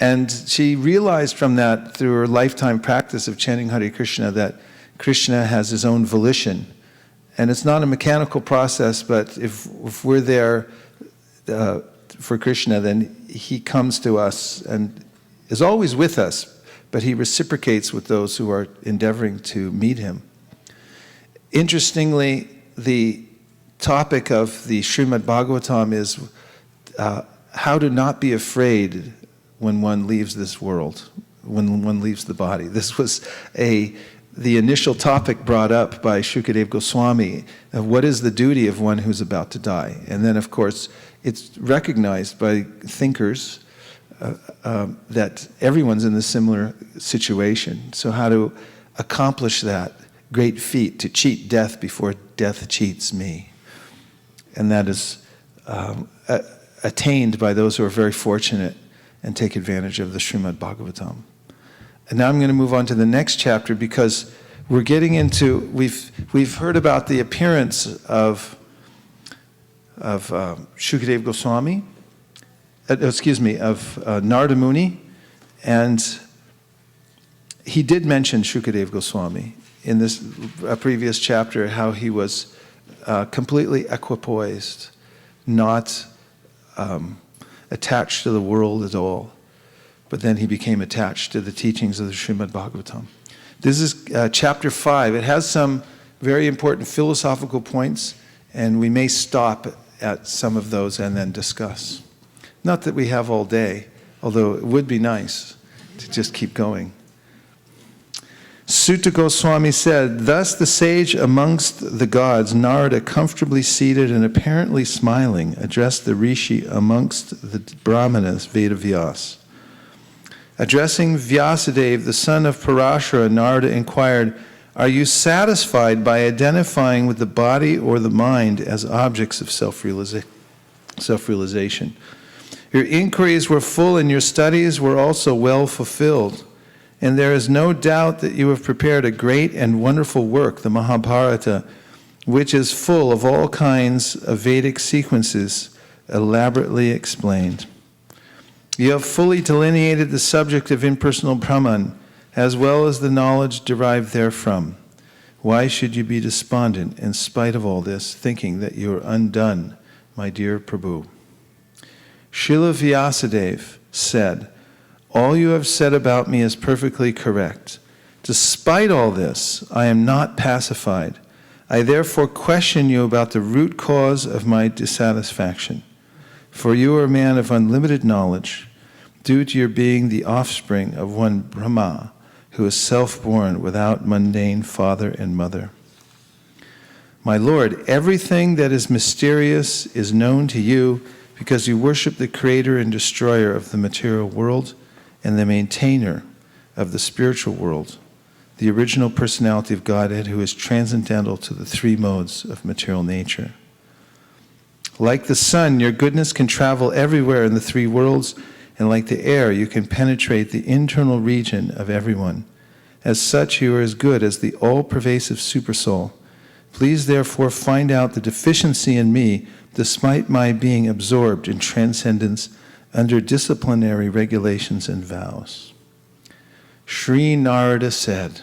And she realized from that, through her lifetime practice of chanting Hare Krishna, that Krishna has his own volition. And it's not a mechanical process, but if we're there for Krishna, then he comes to us and is always with us, but he reciprocates with those who are endeavoring to meet him. Interestingly, the topic of the Srimad Bhagavatam is how to not be afraid when one leaves this world, when one leaves the body. This was the initial topic brought up by Shukadeva Goswami of what is the duty of one who's about to die. And then, of course, it's recognized by thinkers that everyone's in a similar situation. So how to accomplish that great feat, to cheat death before death cheats me. And that is attained by those who are very fortunate and take advantage of the Srimad Bhagavatam. And now I'm going to move on to the next chapter because we're getting into, we've heard about the appearance of Shukadeva Goswami, of Narada Muni, and he did mention Shukadeva Goswami in this previous chapter, how he was completely equipoised, not attached to the world at all, but then he became attached to the teachings of the Srimad Bhagavatam. This is chapter 5. It has some very important philosophical points, and we may stop at some of those and then discuss. Not that we have all day, although it would be nice to just keep going. Sutta Goswami said, "Thus the sage amongst the gods, Narada, comfortably seated and apparently smiling, addressed the rishi amongst the brahmanas, Vedavyas. Addressing Vyasadeva, the son of Parashara, Narada inquired, 'Are you satisfied by identifying with the body or the mind as objects of self-realization? Your inquiries were full and your studies were also well fulfilled. And there is no doubt that you have prepared a great and wonderful work, the Mahabharata, which is full of all kinds of Vedic sequences elaborately explained. You have fully delineated the subject of impersonal Brahman, as well as the knowledge derived therefrom. Why should you be despondent in spite of all this, thinking that you are undone, my dear Prabhu? Srila Vyasadeva said, all you have said about me is perfectly correct. Despite all this, I am not pacified. I therefore question you about the root cause of my dissatisfaction. For you are a man of unlimited knowledge, due to your being the offspring of one Brahma, who is self-born without mundane father and mother. My Lord, everything that is mysterious is known to you because you worship the creator and destroyer of the material world and the maintainer of the spiritual world, the original personality of Godhead who is transcendental to the three modes of material nature. Like the sun, your goodness can travel everywhere in the three worlds, and like the air, you can penetrate the internal region of everyone. As such, you are as good as the all-pervasive Supersoul. Please therefore find out the deficiency in me, despite my being absorbed in transcendence under disciplinary regulations and vows. Sri Narada said,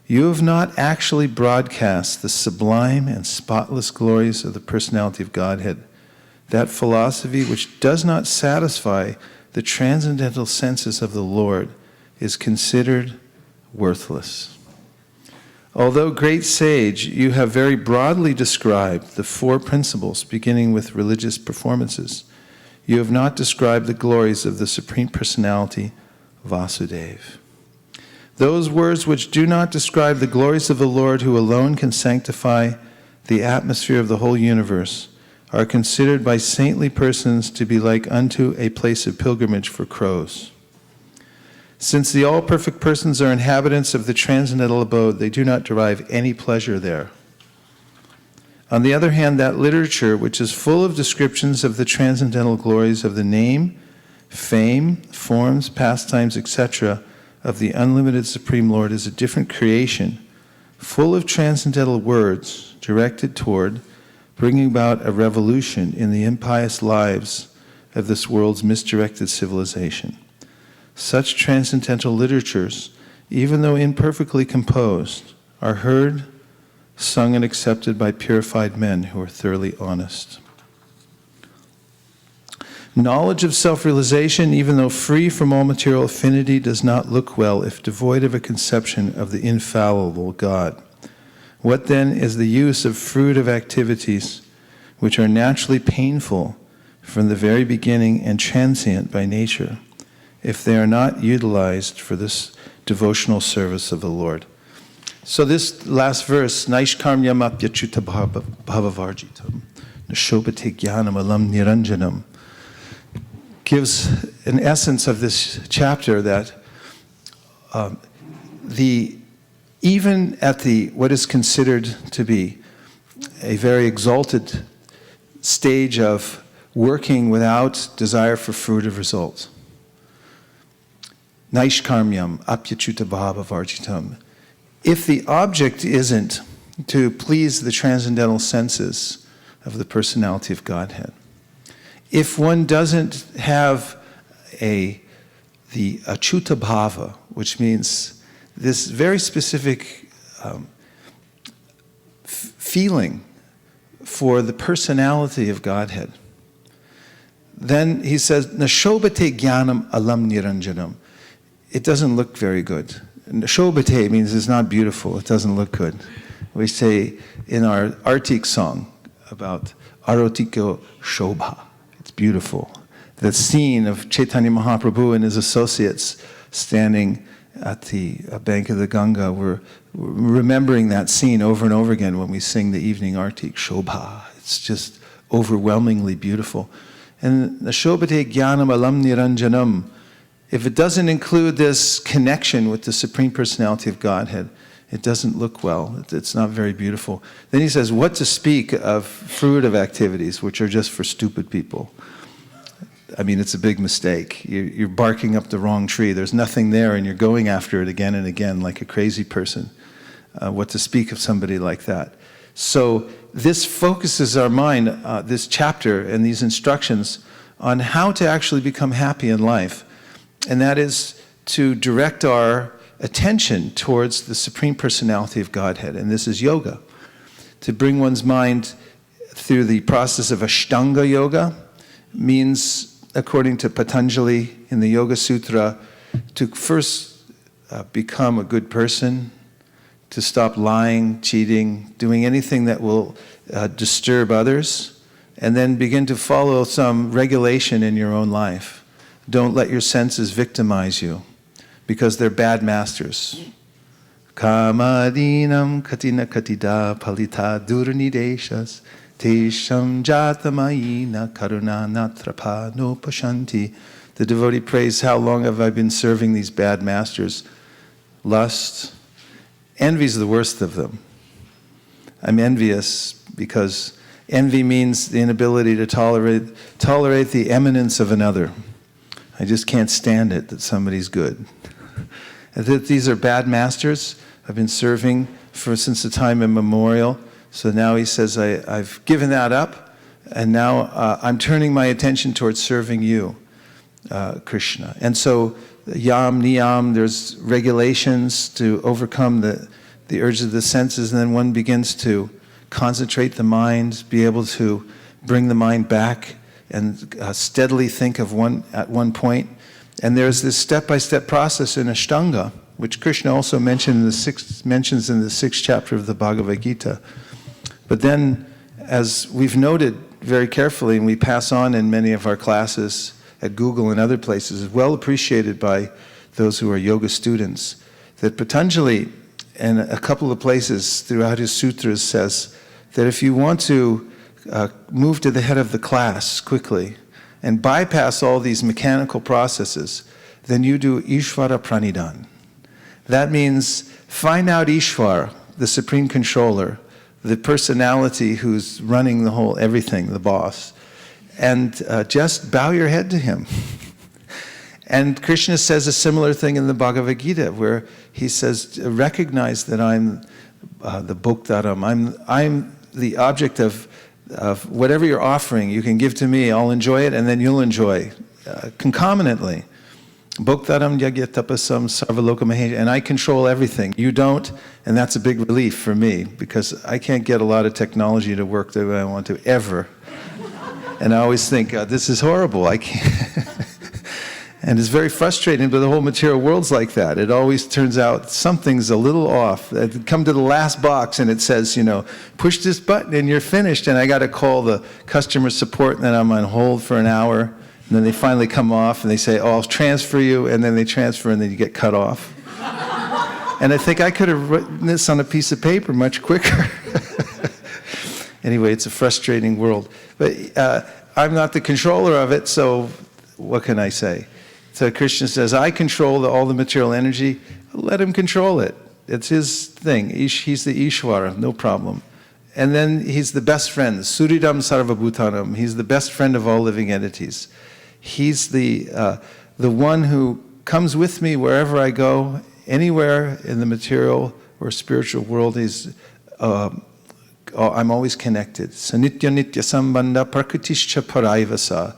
you have not actually broadcast the sublime and spotless glories of the personality of Godhead, that philosophy which does not satisfy the transcendental senses of the Lord is considered worthless. Although great sage, you have very broadly described the four principles beginning with religious performances. You have not described the glories of the Supreme Personality, Vasudeva. Those words which do not describe the glories of the Lord who alone can sanctify the atmosphere of the whole universe are considered by saintly persons to be like unto a place of pilgrimage for crows. Since the all-perfect persons are inhabitants of the transcendental abode, they do not derive any pleasure there. On the other hand, that literature, which is full of descriptions of the transcendental glories of the name, fame, forms, pastimes, etc., of the unlimited Supreme Lord, is a different creation, full of transcendental words directed toward bringing about a revolution in the impious lives of this world's misdirected civilization. Such transcendental literatures, even though imperfectly composed, are heard, sung, and accepted by purified men who are thoroughly honest. Knowledge of self-realization, even though free from all material affinity, does not look well if devoid of a conception of the infallible God. What then is the use of fruitive activities which are naturally painful from the very beginning and transient by nature, if they are not utilized for this devotional service of the Lord? So this last verse, Naishkarmyam apyachuta bhavavarjitam, nashobhate jnanam alam niranjanam, gives an essence of this chapter that even at the what is considered to be a very exalted stage of working without desire for fruitive results, Naishkarmyam apyachuta bhavavarjitam, if the object isn't to please the transcendental senses of the personality of Godhead, if one doesn't have the achuta bhava, which means this very specific feeling for the personality of Godhead, then he says, Nashobhate jnanam alam niranjanam. It doesn't look very good. Nashobhate means it's not beautiful, it doesn't look good. We say in our Artik song about Arotiko Shobha. It's beautiful. The scene of Chaitanya Mahaprabhu and his associates standing at the bank of the Ganga, we're remembering that scene over and over again when we sing the evening Artik, Shobha. It's just overwhelmingly beautiful. And the Shobhate Jnanam Alam Niranjanam, if it doesn't include this connection with the Supreme Personality of Godhead, it doesn't look well. It's not very beautiful. Then he says, what to speak of fruitive activities, which are just for stupid people? I mean, it's a big mistake. You're barking up the wrong tree. There's nothing there, and you're going after it again and again like a crazy person. What to speak of somebody like that? So this focuses our mind, this chapter and these instructions, on how to actually become happy in life. And that is to direct our attention towards the Supreme Personality of Godhead, and this is yoga. To bring one's mind through the process of Ashtanga yoga means, according to Patanjali in the Yoga Sutra, to first become a good person, to stop lying, cheating, doing anything that will disturb others, and then begin to follow some regulation in your own life. Don't let your senses victimize you, because they're bad masters. Kamadinam katina katida palita durnideshas tesham jatamayina karuna natrapa no pashanti. The devotee prays, how long have I been serving these bad masters? Lust. Envy is the worst of them. I'm envious because envy means the inability to tolerate the eminence of another. I just can't stand it that somebody's good. And that these are bad masters. I've been serving since the time immemorial. So now he says, I've given that up, and now I'm turning my attention towards serving you, Krishna. And so yam, niyam, there's regulations to overcome the urge of the senses, and then one begins to concentrate the mind, be able to bring the mind back and steadily think at one point. And there's this step-by-step process in Ashtanga, which Krishna also mentions in the 6th chapter of the Bhagavad Gita. But then, as we've noted very carefully, and we pass on in many of our classes at Google and other places, is well appreciated by those who are yoga students, that Patanjali, in a couple of places throughout his sutras, says that if you want to move to the head of the class quickly and bypass all these mechanical processes, then you do Ishvara Pranidhan. That means find out Ishvara, the Supreme Controller, the personality who's running the whole everything, the boss, and just bow your head to him. And Krishna says a similar thing in the Bhagavad Gita, where he says, recognize that I'm the Bhoktaram, I'm the object of whatever you're offering, you can give to me, I'll enjoy it, and then you'll enjoy concomitantly. Bhoktaram yagyatapasam sarvaloka mahesha, and I control everything. You don't, and that's a big relief for me, because I can't get a lot of technology to work the way I want to, ever. And I always think, this is horrible, I can't. And it's very frustrating, but the whole material world's like that. It always turns out something's a little off. Come to the last box and it says, push this button and you're finished. And I got to call the customer support, and then I'm on hold for an hour. And then they finally come off and they say, oh, I'll transfer you. And then they transfer and then you get cut off. And I think I could have written this on a piece of paper much quicker. Anyway, it's a frustrating world. But I'm not the controller of it, so what can I say? So Krishna says, I control all the material energy. Let him control it. It's his thing. He's the Ishvara, no problem. And then he's the best friend, Suridam Sarvabhutanam. He's the best friend of all living entities. He's the one who comes with me wherever I go, anywhere in the material or spiritual world. I'm always connected. Sanitya nitya sambandha prakritischa paraivasa.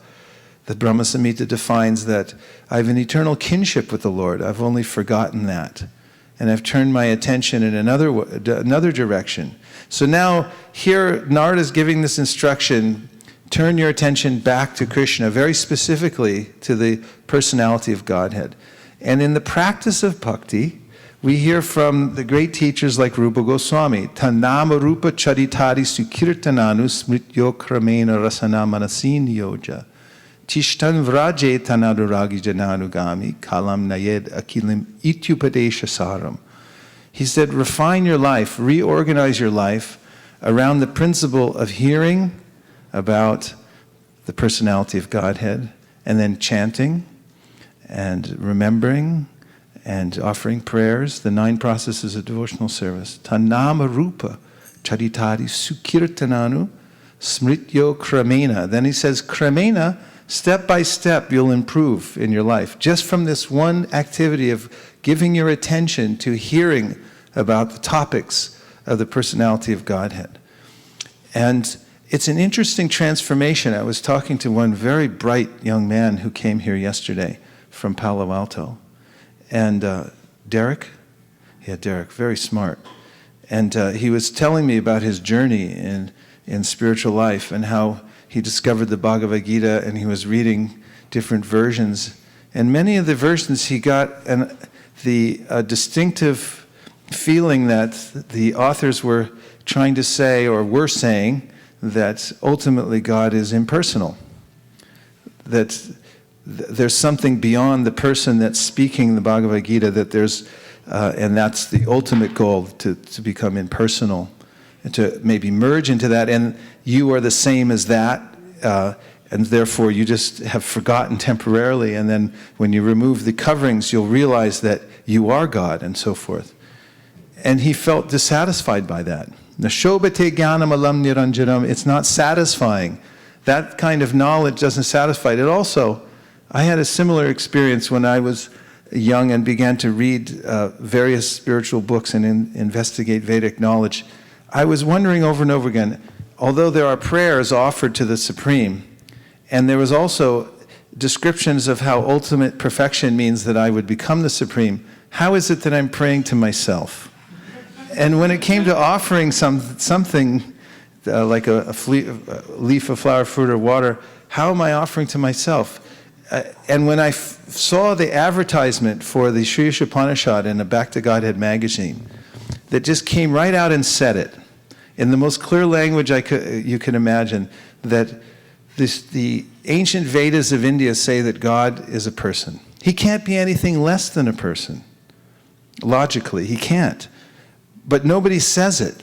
The Brahma Samhita defines that I have an eternal kinship with the Lord. I've only forgotten that. And I've turned my attention in another direction. So now, here, Narada is giving this instruction, turn your attention back to Krishna, very specifically to the personality of Godhead. And in the practice of bhakti, we hear from the great teachers like Rupa Goswami, Tanama Rupa Charitari Sukirtananu Smrityo Kramena Rasana Manasin Yoja. Tishtan vraje tanaduragi jananugami kalam nayed akilim ityupadesha saram. He said, refine your life, reorganize your life around the principle of hearing about the personality of Godhead, and then chanting and remembering and offering prayers, the 9 processes of devotional service. Tanama rupa charitari sukirtananu smrityo kramena. Then he says, kramena, step by step, you'll improve in your life. Just from this one activity of giving your attention to hearing about the topics of the personality of Godhead. And it's an interesting transformation. I was talking to one very bright young man who came here yesterday from Palo Alto. And Derek? Yeah, Derek, very smart. And he was telling me about his journey in spiritual life and how he discovered the Bhagavad Gita and he was reading different versions. And many of the versions he got the distinctive feeling that the authors were trying to say or were saying that ultimately God is impersonal. That there's something beyond the person that's speaking the Bhagavad Gita, that there's, and that's the ultimate goal, to become impersonal, and to maybe merge into that, and you are the same as that, and therefore you just have forgotten temporarily, and then when you remove the coverings, you'll realize that you are God, and so forth. And he felt dissatisfied by that. Nashobate jnanam alam niranjanam, it's not satisfying. That kind of knowledge doesn't satisfy. It also, I had a similar experience when I was young and began to read various spiritual books and investigate Vedic knowledge. I was wondering over and over again, although there are prayers offered to the Supreme, and there was also descriptions of how ultimate perfection means that I would become the Supreme, how is it that I'm praying to myself? And when it came to offering something like a leaf of flower, fruit, or water, how am I offering to myself? And when I saw the advertisement for the Sri Upanishad in a Back to Godhead magazine, that just came right out and said it, in the most clear language you can imagine, that the ancient Vedas of India say that God is a person. He can't be anything less than a person. Logically, he can't. But nobody says it,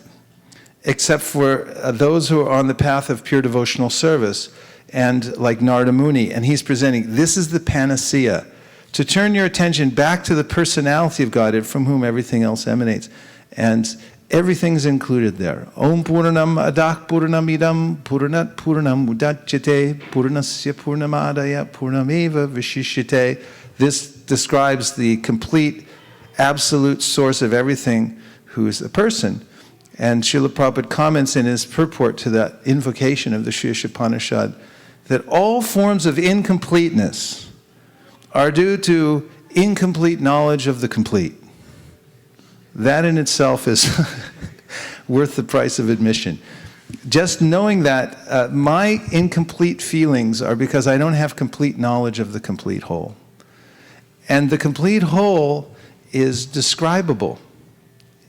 except for those who are on the path of pure devotional service, and like Narada Muni, and he's presenting, this is the panacea, to turn your attention back to the personality of God, from whom everything else emanates. And everything's included there. Om Purnam Adak Purnam Idam Purnat Purnam Udachyate Purnasya Purnamadaya Purnameva Vishishyate. This describes the complete, absolute source of everything, who is a person. And Srila Prabhupada comments in his purport to that invocation of the Sri Upanishad that all forms of incompleteness are due to incomplete knowledge of the complete. That in itself is worth the price of admission. Just knowing that my incomplete feelings are because I don't have complete knowledge of the complete whole. And the complete whole is describable.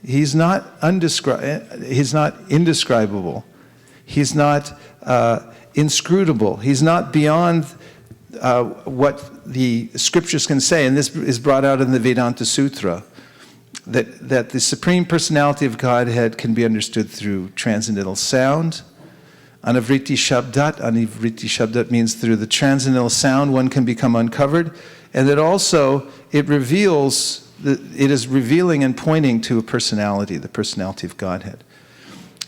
He's not indescribable. He's not inscrutable. He's not beyond what the scriptures can say. And this is brought out in the Vedanta Sutra, that the Supreme Personality of Godhead can be understood through transcendental sound. Anavriti Shabdat means through the transcendental sound one can become uncovered. And that also it reveals, it is revealing and pointing to a personality, the personality of Godhead.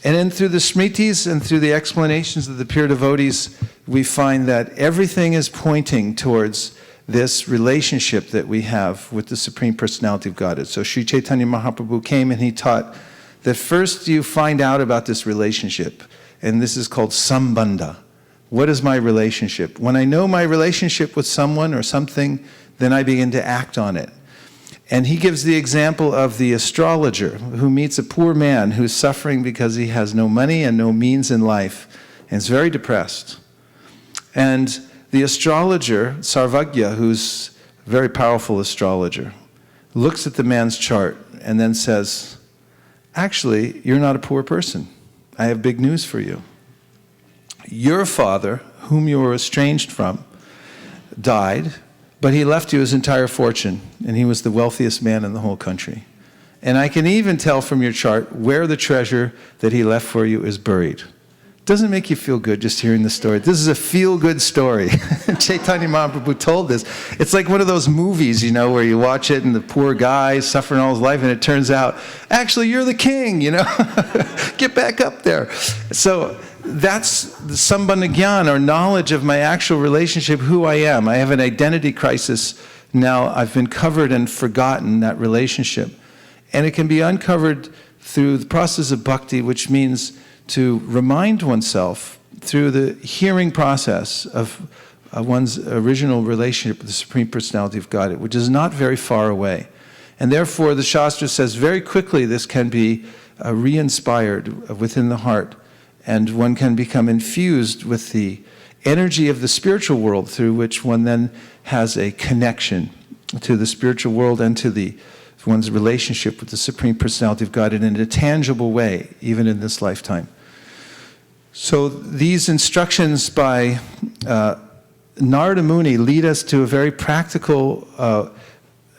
And then through the Smritis and through the explanations of the pure devotees, we find that everything is pointing towards this relationship that we have with the Supreme Personality of Godhead. So Sri Chaitanya Mahaprabhu came and he taught that first you find out about this relationship, and this is called sambandha. What is my relationship? When I know my relationship with someone or something, then I begin to act on it. And he gives the example of the astrologer who meets a poor man who's suffering because he has no money and no means in life, and is very depressed. And the astrologer, Sarvagya, who's a very powerful astrologer, looks at the man's chart and then says, actually, you're not a poor person. I have big news for you. Your father, whom you were estranged from, died, but he left you his entire fortune, and he was the wealthiest man in the whole country. And I can even tell from your chart where the treasure that he left for you is buried. Doesn't make you feel good just hearing the story. This is a feel-good story. Chaitanya Mahaprabhu told this. It's like one of those movies, you know, where you watch it and the poor guy is suffering all his life, and it turns out, actually, you're the king, you know. Get back up there. So that's the sambandha gyan, or knowledge of my actual relationship, who I am. I have an identity crisis now. I've been covered and forgotten that relationship. And it can be uncovered through the process of bhakti, which means to remind oneself through the hearing process of one's original relationship with the Supreme Personality of Godhead, which is not very far away. And therefore, the Shastra says very quickly this can be re-inspired within the heart, and one can become infused with the energy of the spiritual world, through which one then has a connection to the spiritual world and to one's relationship with the Supreme Personality of God in a tangible way, even in this lifetime. So these instructions by Narada Muni lead us to a very practical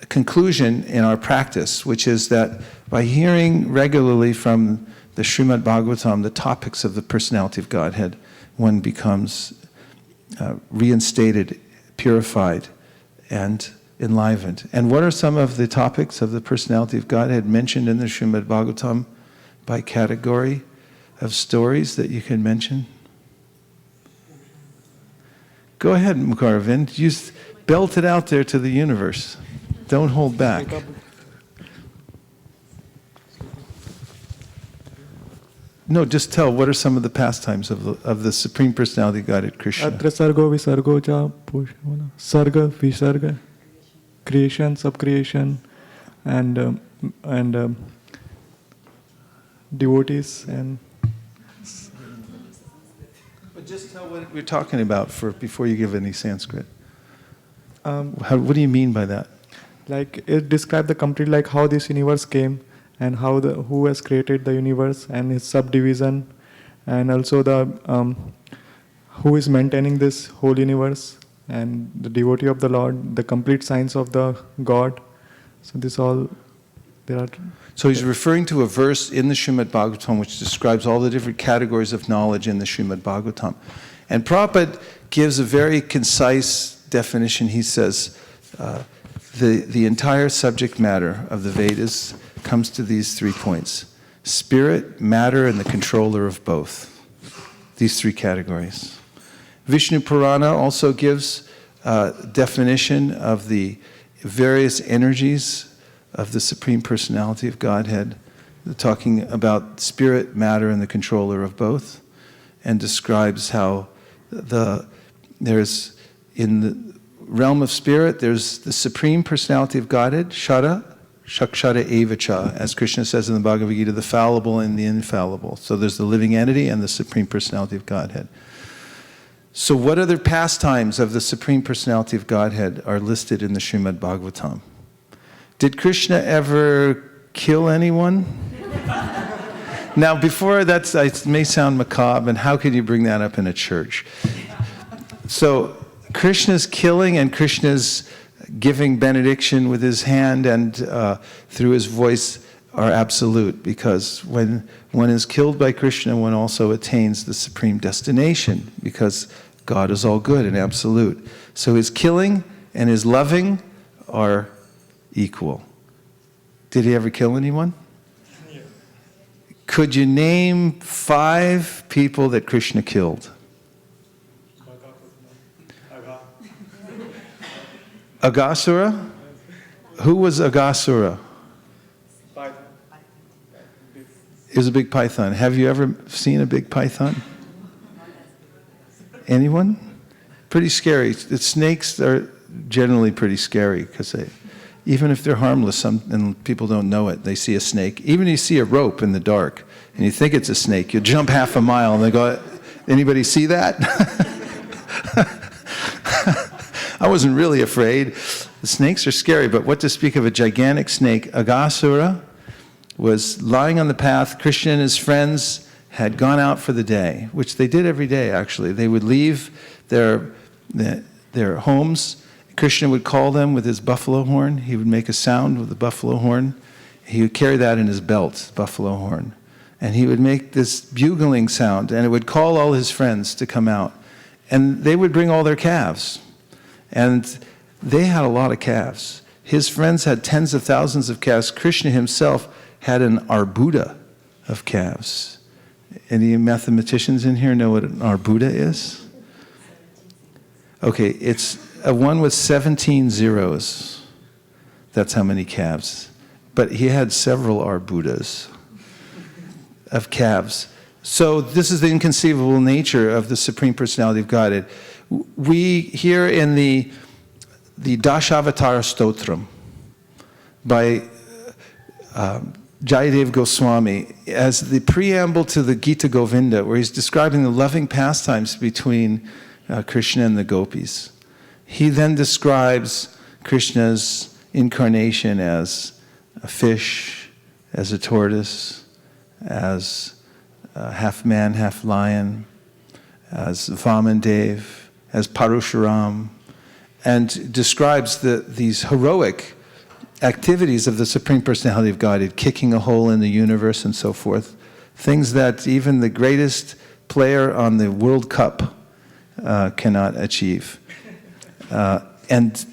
conclusion in our practice, which is that by hearing regularly from the Srimad Bhagavatam the topics of the Personality of Godhead, one becomes reinstated, purified, and enlivened. And what are some of the topics of the Personality of Godhead mentioned in the Srimad Bhagavatam by category of stories that you can mention? Go ahead, Mukarvin. Just belt it out there to the universe. Don't hold back. No, just tell, what are some of the pastimes of the Supreme Personality of Godhead, Krishna? Atra sargo visargo cha sarga visarga, creation, subcreation, and devotees and. But just tell what we're talking about before you give any Sanskrit. What do you mean by that? Like it describes the complete, like how this universe came, and how who has created the universe and its subdivision, and also the who is maintaining this whole universe, and the devotee of the Lord, the complete science of the God. So this all there are. So he's referring to a verse in the Srimad Bhagavatam which describes all the different categories of knowledge in the Srimad Bhagavatam. And Prabhupada gives a very concise definition. He says the entire subject matter of the Vedas comes to these 3 points: spirit, matter, and the controller of both. These 3 categories. Vishnu Purana also gives a definition of the various energies of the Supreme Personality of Godhead, talking about spirit, matter, and the controller of both, and describes how there's in the realm of spirit, there's the Supreme Personality of Godhead, Shara, Shakshara Evacha, as Krishna says in the Bhagavad Gita, the fallible and the infallible. So there's the living entity and the Supreme Personality of Godhead. So what other pastimes of the Supreme Personality of Godhead are listed in the Srimad Bhagavatam? Did Krishna ever kill anyone? Now, before that, it may sound macabre, and how could you bring that up in a church? So Krishna's killing and Krishna's giving benediction with his hand and through his voice are absolute, because when one is killed by Krishna, one also attains the supreme destination, because God is all good and absolute. So his killing and his loving are equal. Did he ever kill anyone? Yeah. Could you name 5 people that Krishna killed? Aghasura? Who was Aghasura? It was a big python. Have you ever seen a big python? Anyone? Pretty scary. The snakes are generally pretty scary, because even if they're harmless, and people don't know it, they see a snake. Even if you see a rope in the dark and you think it's a snake, you'll jump half a mile and they go, anybody see that? I wasn't really afraid. The snakes are scary, but what to speak of a gigantic snake? Aghasura was lying on the path. Krishna and his friends had gone out for the day, which they did every day, actually. They would leave their homes. Krishna would call them with his buffalo horn. He would make a sound with the buffalo horn. He would carry that in his belt, buffalo horn. And he would make this bugling sound, and it would call all his friends to come out. And they would bring all their calves. And they had a lot of calves. His friends had tens of thousands of calves. Krishna himself had an arbuda of calves. Any mathematicians in here know what an arbuda is? Okay, it's a one with 17 zeros. That's how many calves. But he had several arbudas of calves. So this is the inconceivable nature of the Supreme Personality of Godhead. We, here in the Dashavatara Stotram, by Jayadev Goswami as the preamble to the Gita Govinda, where he's describing the loving pastimes between Krishna and the gopis. He then describes Krishna's incarnation as a fish, as a tortoise, as half man, half lion, as Vamandev, as Parashuram, and describes these heroic activities of the Supreme Personality of Godhead, kicking a hole in the universe and so forth, things that even the greatest player on the World Cup cannot achieve. And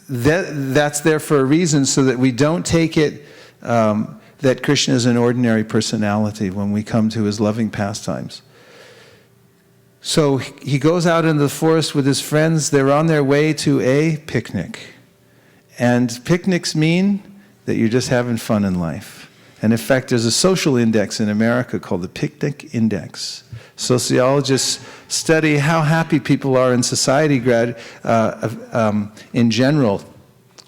that's there for a reason, so that we don't take it that Krishna is an ordinary personality when we come to his loving pastimes. So he goes out into the forest with his friends. They're on their way to a picnic. And picnics mean that you're just having fun in life. And in fact, there's a social index in America called the Picnic Index. Sociologists study how happy people are in society in general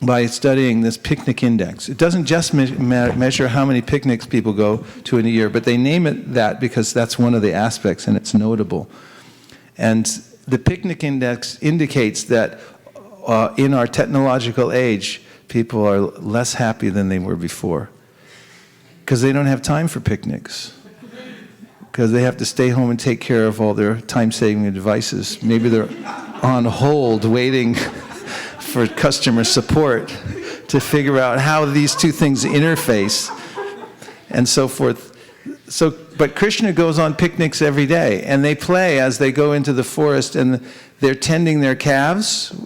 by studying this picnic index. It doesn't just measure how many picnics people go to in a year, but they name it that because that's one of the aspects and it's notable. And the picnic index indicates that in our technological age, people are less happy than they were before because they don't have time for picnics, because they have to stay home and take care of all their time-saving devices. Maybe they're on hold waiting for customer support to figure out how these two things interface and so forth. But Krishna goes on picnics every day, and they play as they go into the forest, and they're tending their calves.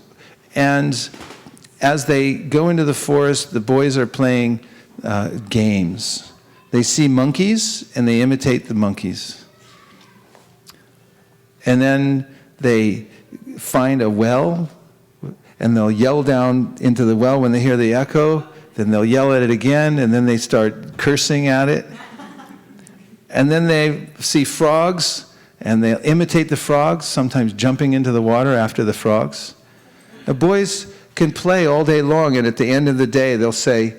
And as they go into the forest, the boys are playing games. They see monkeys, and they imitate the monkeys. And then they find a well, and they'll yell down into the well when they hear the echo. Then they'll yell at it again, and then they start cursing at it. And then they see frogs, and they'll imitate the frogs, sometimes jumping into the water after the frogs. The boys can play all day long, and at the end of the day, they'll say,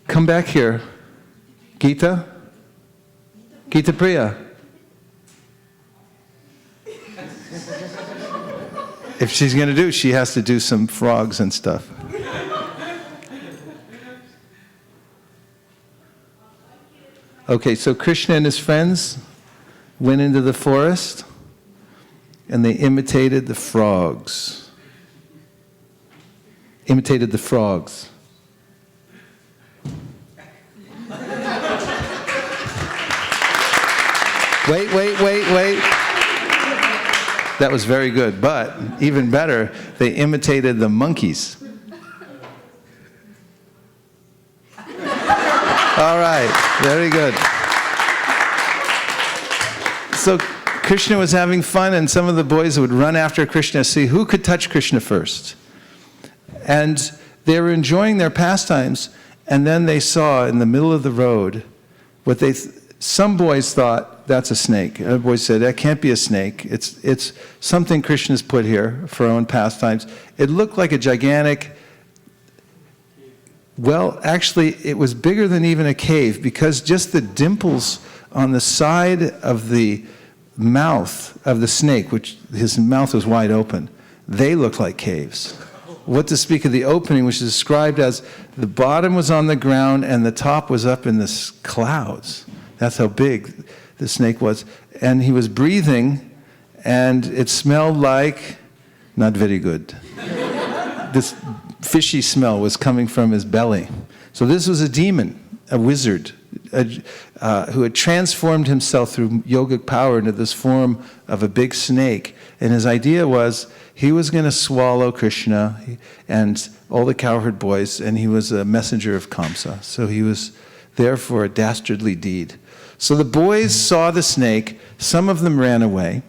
come back here, Gita Priya. If she's going to do, she has to do some frogs and stuff. Okay, so Krishna and his friends went into the forest, and they imitated the frogs. Imitated the frogs. Wait. That was very good, but even better, they imitated the monkeys. All right, very good. So Krishna was having fun, and some of the boys would run after Krishna to see who could touch Krishna first. And they were enjoying their pastimes, and then they saw in the middle of the road what some boys thought, that's a snake. Other boys said, that can't be a snake. It's something Krishna's put here for our own pastimes. It looked like a gigantic, well, actually, it was bigger than even a cave, because just the dimples on the side of the mouth of the snake, which his mouth was wide open, they looked like caves. What to speak of the opening, which is described as the bottom was on the ground and the top was up in the clouds. That's how big the snake was. And he was breathing, and it smelled like not very good. This fishy smell was coming from his belly. So this was a demon, a wizard, who had transformed himself through yogic power into this form of a big snake. And his idea was he was going to swallow Krishna and all the cowherd boys, and he was a messenger of Kamsa. So he was there for a dastardly deed. So the boys saw the snake. Some of them ran away,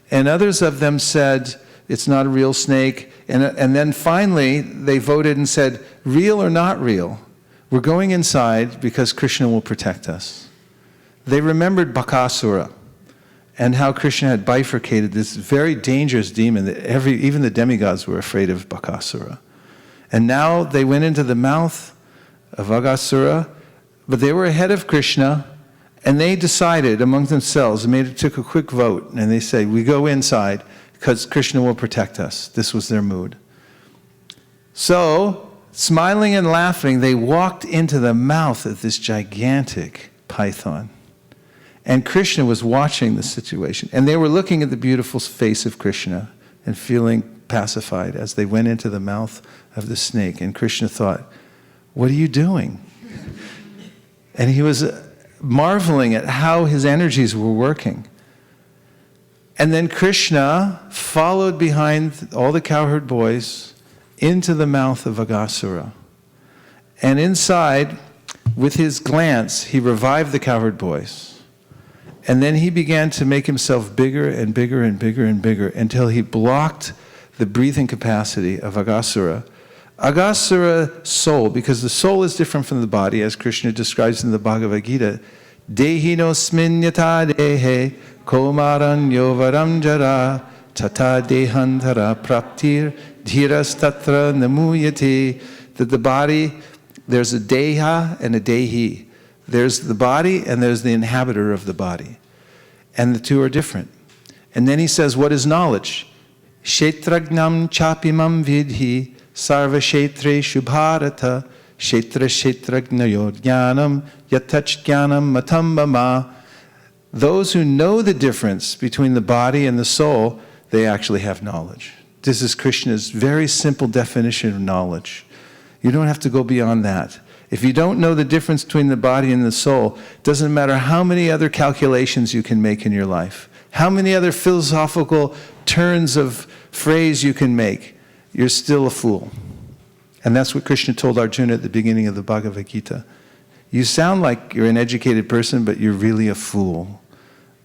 and others of them said, it's not a real snake. And then finally, they voted and said, real or not real, we're going inside because Krishna will protect us. They remembered Bakasura and how Krishna had bifurcated this very dangerous demon that even the demigods were afraid of Bakasura. And now they went into the mouth of Aghasura, but they were ahead of Krishna, and they decided among themselves, took a quick vote, and they said, we go inside because Krishna will protect us. This was their mood. So, smiling and laughing, they walked into the mouth of this gigantic python. And Krishna was watching the situation. And they were looking at the beautiful face of Krishna and feeling pacified as they went into the mouth of the snake. And Krishna thought, what are you doing? And he was marveling at how his energies were working. And then Krishna followed behind all the cowherd boys into the mouth of Aghasura. And inside, with his glance, he revived the cowherd boys. And then he began to make himself bigger and bigger and bigger and bigger until he blocked the breathing capacity of Aghasura. Aghasura's soul, because the soul is different from the body, as Krishna describes in the Bhagavad Gita, Dehinosmin yata dehe komaranyo varam jara tata dehantara praptir dhiras tatra namuyate. That the body, there's a deha and a dehi. There's the body and there's the inhabitor of the body. And the two are different. And then he says, what is knowledge? Kshetragnam chapimam vidhi sarva kshetre shubharata kshetra kshetragnayo jnanam yatach jnanam matambama. Those who know the difference between the body and the soul, they actually have knowledge. This is Krishna's very simple definition of knowledge. You don't have to go beyond that. If you don't know the difference between the body and the soul, it doesn't matter how many other calculations you can make in your life, how many other philosophical turns of phrase you can make, you're still a fool. And that's what Krishna told Arjuna at the beginning of the Bhagavad Gita. You sound like you're an educated person, but you're really a fool.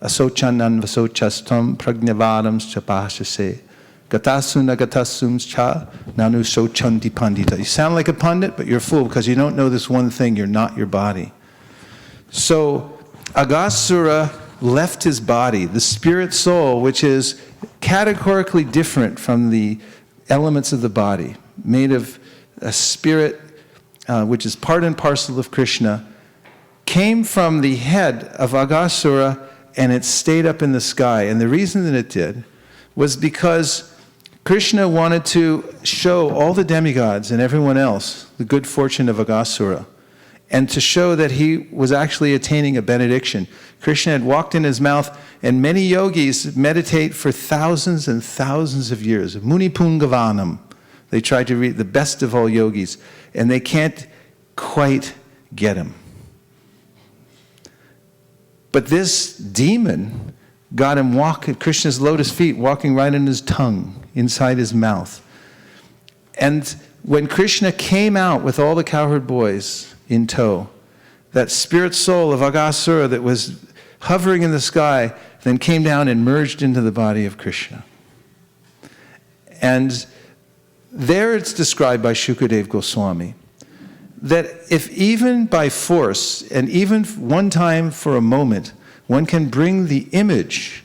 Asochanan vasochastam pragnavadams chapashase. Gatasuna gatasums cha nanu sochandi pandita. You sound like a pundit, but you're a fool because you don't know this one thing, you're not your body. So Aghasura left his body, the spirit soul, which is categorically different from the elements of the body, made of a spirit which is part and parcel of Krishna, came from the head of Aghasura and it stayed up in the sky. And the reason that it did was because Krishna wanted to show all the demigods and everyone else the good fortune of Aghasura, and to show that he was actually attaining a benediction. Krishna had walked in his mouth, and many yogis meditate for thousands and thousands of years. Muni Pungavanam. They try to read the best of all yogis, and they can't quite get him. But this demon got him walk at Krishna's lotus feet, walking right in his tongue, inside his mouth. And when Krishna came out with all the cowherd boys in tow, that spirit soul of Aghasura that was hovering in the sky then came down and merged into the body of Krishna. And there it's described by Shukadev Goswami that if even by force and even one time for a moment one can bring the image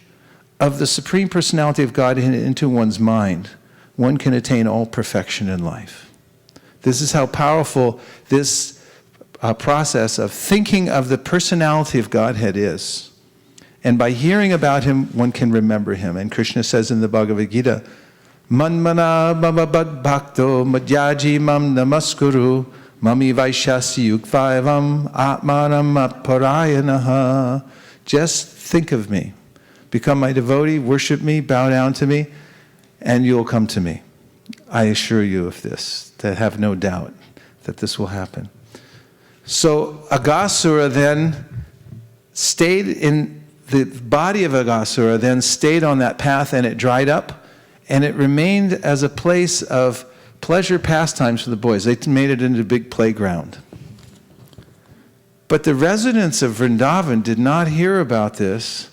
of the Supreme Personality of Godhead into one's mind, one can attain all perfection in life. This is how powerful this process of thinking of the personality of Godhead is. And by hearing about him, one can remember him. And Krishna says in the Bhagavad Gita, Manmana mamabad bhakto madhyaji mam namaskuru mami vaishasi yukvaivam atmanam atparayanaha. Just think of me. Become my devotee, worship me, bow down to me, and you'll come to me. I assure you of this, to have no doubt that this will happen. So Aghasura then stayed in the body of Aghasura, then stayed on that path, and it dried up, and it remained as a place of pleasure pastimes for the boys. They made it into a big playground. But the residents of Vrindavan did not hear about this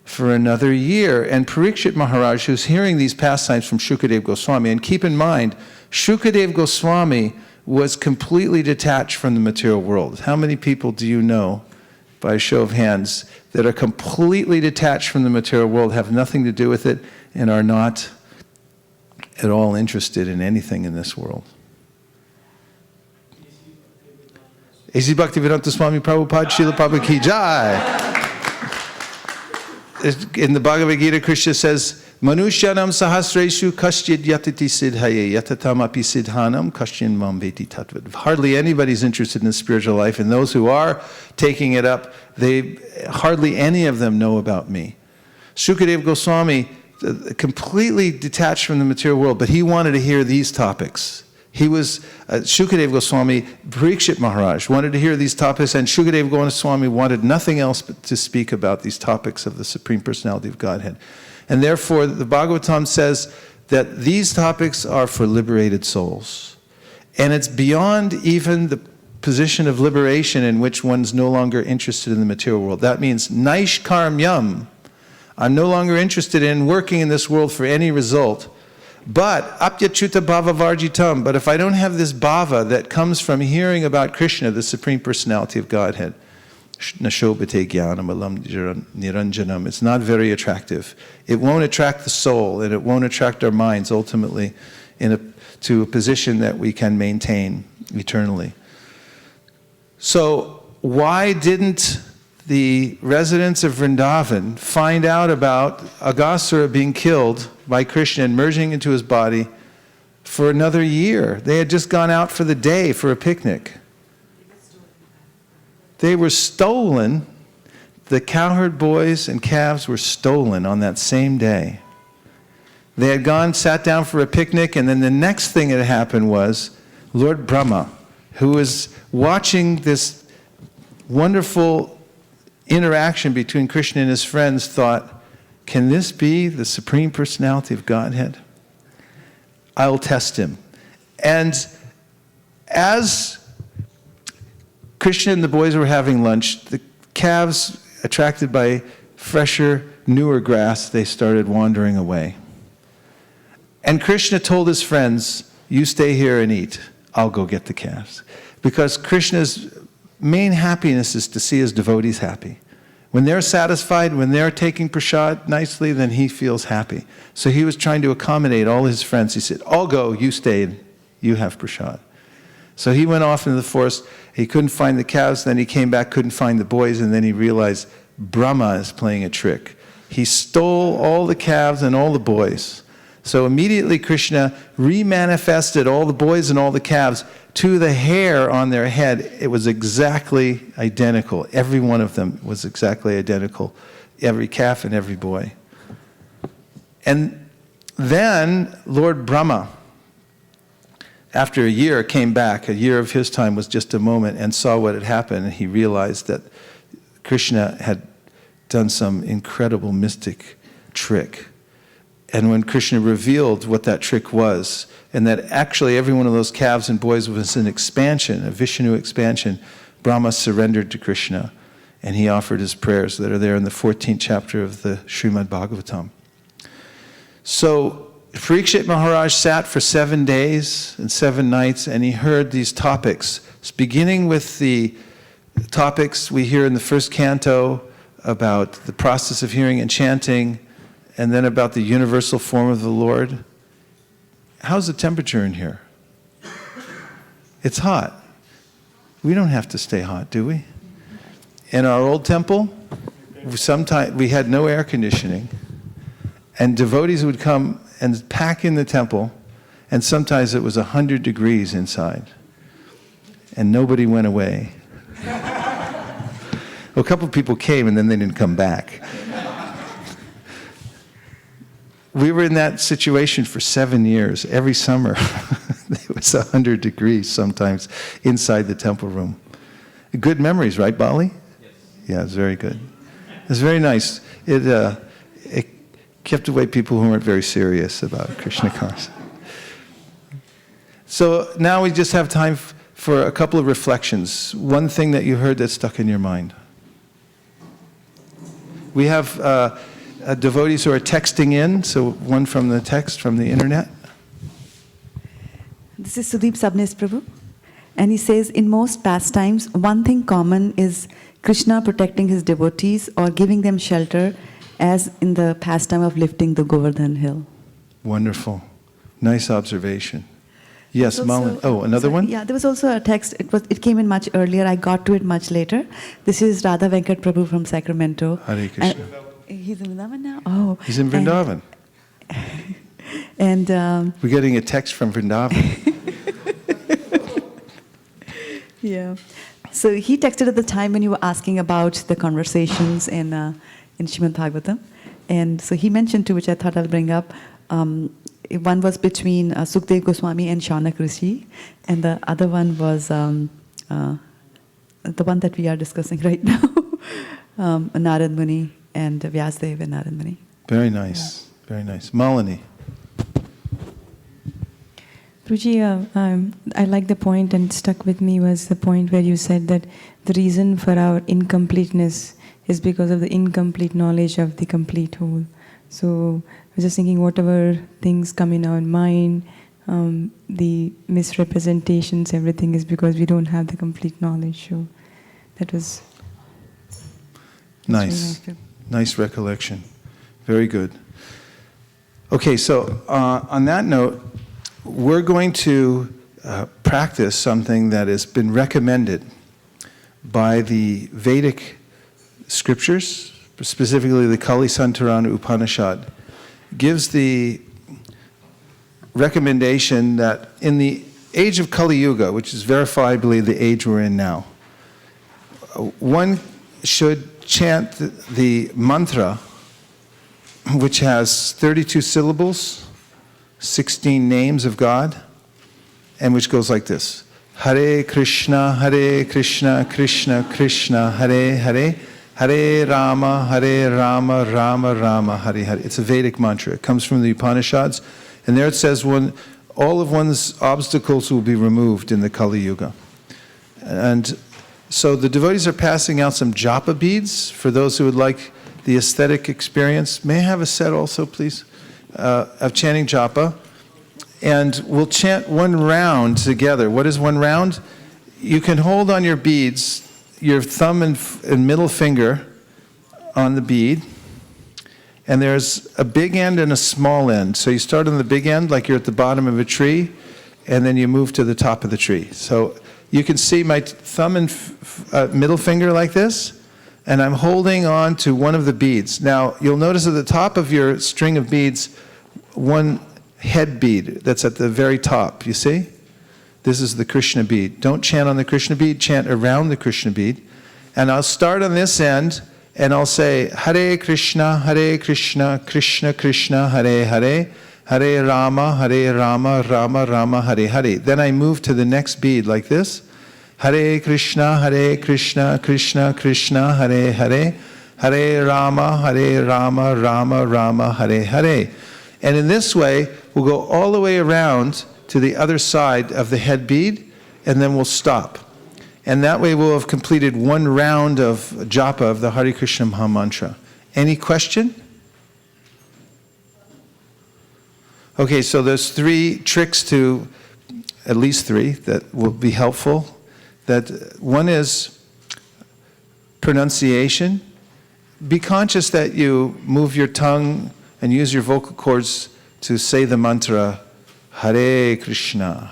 for another year. And Parikshit Maharaj, who's hearing these pastimes from Shukadev Goswami, and keep in mind, Shukadev Goswami was completely detached from the material world. How many people do you know, by a show of hands, that are completely detached from the material world, have nothing to do with it, and are not at all interested in anything in this world? A.C. Bhaktivedanta Swami Prabhupada Srila Prabhupada Ki Jai. In the Bhagavad Gita, Krishna says, Manushyanam sahasreshu kaschid yatati siddhaye yatatam api siddhanam kaschin mam veti tattvad. Hardly anybody's interested in the spiritual life, and those who are taking it up, hardly any of them know about me. Shukadev Goswami, completely detached from the material world, but he wanted to hear these topics. He was, Shukadev Goswami, Parikshit Maharaj wanted to hear these topics, and Shukadev Goswami wanted nothing else but to speak about these topics of the Supreme Personality of Godhead. And therefore, the Bhagavatam says that these topics are for liberated souls. And it's beyond even the position of liberation in which one's no longer interested in the material world. That means naish karmyam. I'm no longer interested in working in this world for any result. But apyachuta bhava varjitam. But if I don't have this bhava that comes from hearing about Krishna, the Supreme Personality of Godhead, nashobhate jnanam alam niranjanam, it's not very attractive. It won't attract the soul, and it won't attract our minds ultimately to a position that we can maintain eternally. So why didn't the residents of Vrindavan find out about Aghasura being killed by Krishna and merging into his body for another year? They had just gone out for the day for a picnic. They were stolen. The cowherd boys and calves were stolen on that same day. They had gone, sat down for a picnic, and then the next thing that happened was Lord Brahma, who was watching this wonderful interaction between Krishna and his friends, thought, can this be the Supreme Personality of Godhead? I'll test him. And as Krishna and the boys were having lunch, the calves, attracted by fresher, newer grass, they started wandering away. And Krishna told his friends, you stay here and eat. I'll go get the calves. Because Krishna's main happiness is to see his devotees happy. When they're satisfied, when they're taking prasad nicely, then he feels happy. So he was trying to accommodate all his friends. He said, I'll go, you stay, you have prasad. So he went off into the forest. He couldn't find the calves. Then he came back, couldn't find the boys. And then he realized Brahma is playing a trick. He stole all the calves and all the boys. So immediately Krishna remanifested all the boys and all the calves to the hair on their head. It was exactly identical. Every one of them was exactly identical. Every calf and every boy. And then Lord Brahma, after a year, came back. A year of his time was just a moment, and saw what had happened. And he realized that Krishna had done some incredible mystic trick. And when Krishna revealed what that trick was, and that actually every one of those calves and boys was an expansion, a Vishnu expansion, Brahma surrendered to Krishna, and he offered his prayers that are there in the 14th chapter of the Srimad Bhagavatam. So Parikshit Maharaj sat for 7 days and 7 nights, and he heard these topics, beginning with the topics we hear in the first canto about the process of hearing and chanting, and then about the universal form of the Lord. How's the temperature in here? It's hot. We don't have to stay hot, do we? In our old temple, sometimes we had no air conditioning, and devotees would come and pack in the temple, and sometimes it was 100 degrees inside, and nobody went away. A couple of people came, and then they didn't come back. We were in that situation for 7 years. Every summer, it was 100 degrees sometimes inside the temple room. Good memories, right, Bali? Yes. Yeah, it's very good. It's very nice. It kept away people who weren't very serious about Krishna consciousness. So now we just have time for a couple of reflections. One thing that you heard that stuck in your mind. We have devotees who are texting in, so one from the text, from the internet. This is Sudeep Sabnis Prabhu, and he says, in most pastimes, one thing common is Krishna protecting his devotees or giving them shelter, as in the pastime of lifting the Govardhan hill. Wonderful. Nice observation. Yes, Malin. Oh, another one? Yeah, there was also a text. It came in much earlier. I got to it much later. This is Radha Venkat Prabhu from Sacramento. Hare Krishna. He's in Vrindavan now? Oh. He's in Vrindavan. And we're getting a text from Vrindavan. Yeah. So he texted at the time when you were asking about the conversations in Srimad Bhagavatam. And so he mentioned two, which I thought I'll bring up. One was between Sukdev Goswami and Shaunak Rishi. And the other one was the one that we are discussing right now. Narad Muni and Vyasadeva and Narad Muni. Very nice. Very nice. Malini. Ruji, I like the point, and stuck with me was the point where you said that the reason for our incompleteness is because of the incomplete knowledge of the complete whole. So I was just thinking, whatever things come in our mind, the misrepresentations, everything is because we don't have the complete knowledge. So that was nice. Nice recollection. Very good. Okay, so on that note, we're going to practice something that has been recommended by the Vedic scriptures, specifically the Kali Santarana Upanishad, gives the recommendation that in the age of Kali Yuga, which is verifiably the age we're in now, one should chant the mantra, which has 32 syllables, 16 names of God, and which goes like this: Hare Krishna, Krishna Krishna, Hare Hare, Hare Rama, Rama Rama, Hare Hare. It's a Vedic mantra. It comes from the Upanishads, and there it says all of one's obstacles will be removed in the Kali Yuga. And so the devotees are passing out some japa beads for those who would like the aesthetic experience. May I have a set also, please, of chanting japa? And we'll chant one round together. What is one round? You can hold on your beads, your thumb and middle finger on the bead, and there's a big end and a small end. So you start on the big end like you're at the bottom of a tree, and then you move to the top of the tree. So you can see my thumb and middle finger like this, and I'm holding on to one of the beads. Now, you'll notice at the top of your string of beads, one head bead that's at the very top, you see? This is the Krishna bead. Don't chant on the Krishna bead, chant around the Krishna bead. And I'll start on this end, and I'll say, Hare Krishna, Krishna Krishna, Hare Hare, Hare Rama, Rama Rama, Hare Hare. Then I move to the next bead like this. Hare Krishna, Krishna Krishna, Hare Hare, Hare Rama, Rama Rama, Hare Hare. And in this way, we'll go all the way around to the other side of the head bead, and then we'll stop. And that way we'll have completed one round of japa of the Hare Krishna Maha Mantra. Any question? Okay, so there's three tricks to, at least three, that will be helpful. That one is pronunciation. Be conscious that you move your tongue and use your vocal cords to say the mantra, Hare Krishna,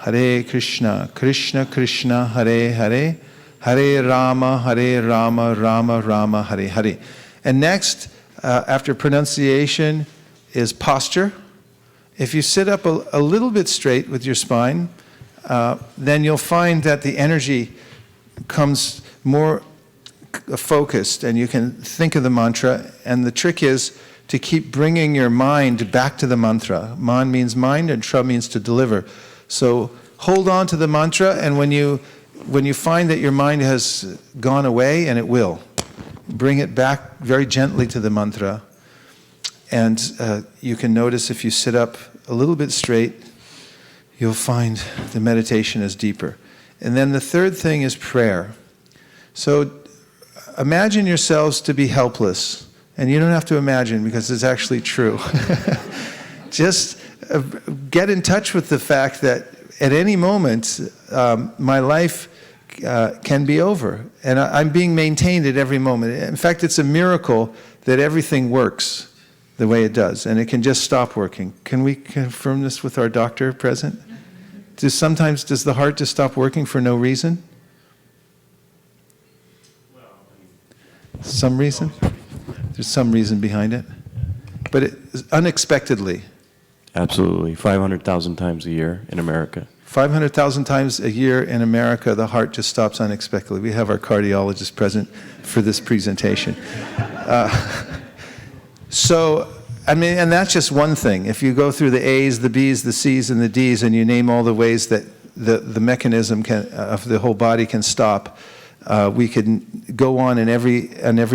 Krishna Krishna, Hare Hare, Hare Rama, Rama Rama, Hare Hare. And next, after pronunciation, is posture. If you sit up a little bit straight with your spine, then you'll find that the energy comes more focused and you can think of the mantra. And the trick is to keep bringing your mind back to the mantra. Man means mind and tra means to deliver. So hold on to the mantra, and when you find that your mind has gone away, and it will, bring it back very gently to the mantra. And you can notice if you sit up a little bit straight, you'll find the meditation is deeper. And then the third thing is prayer. So imagine yourselves to be helpless. And you don't have to imagine, because it's actually true. Just get in touch with the fact that at any moment, my life can be over. And I'm being maintained at every moment. In fact, it's a miracle that everything works the way it does, and it can just stop working. Can we confirm this with our doctor present? Sometimes does the heart just stop working for no reason? Some reason? There's some reason behind it. But unexpectedly. Absolutely. 500,000 times a year in America. 500,000 times a year in America, the heart just stops unexpectedly. We have our cardiologist present for this presentation. And that's just one thing. If you go through the A's, the B's, the C's, and the D's, and you name all the ways that the mechanism of the whole body can stop, we can go on in every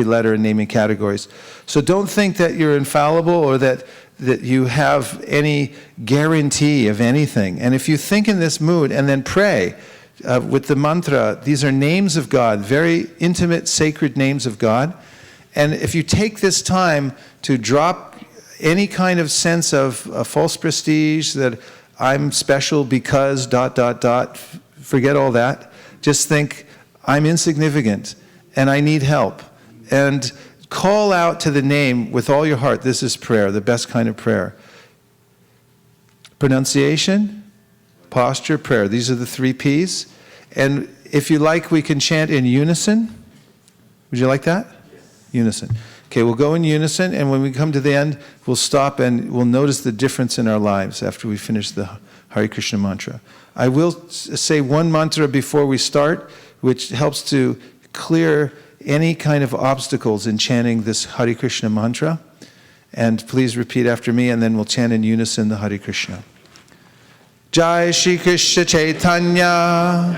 letter and naming categories. So don't think that you're infallible or that you have any guarantee of anything. And if you think in this mood and then pray with the mantra, these are names of God, very intimate, sacred names of God. And if you take this time to drop any kind of sense of false prestige that I'm special because ... forget all that. Just think, I'm insignificant and I need help. And call out to the name with all your heart. This is prayer, the best kind of prayer. Pronunciation, posture, prayer. These are the 3 P's. And if you like, we can chant in unison. Would you like that? Yes. Unison. Okay, we'll go in unison, and when we come to the end, we'll stop and we'll notice the difference in our lives after we finish the Hare Krishna mantra. I will say one mantra before we start, which helps to clear any kind of obstacles in chanting this Hare Krishna mantra. And please repeat after me, and then we'll chant in unison the Hare Krishna. Jai Shri Krishna Chaitanya,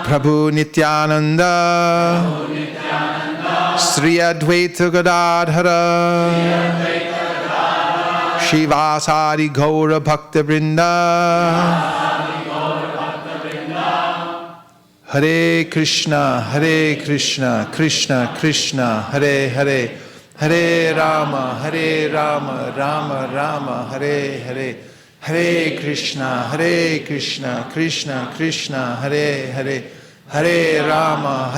Prabhu Nityananda, Sri Advaita Gadadhara, Shivasari Gaura Bhakta Vrinda, Hare Krishna, Krishna Krishna, Hare Hare, Hare Rama, Rama Rama, Hare Hare, Hare Krishna, Krishna Krishna, Hare Hare, Hare Rama,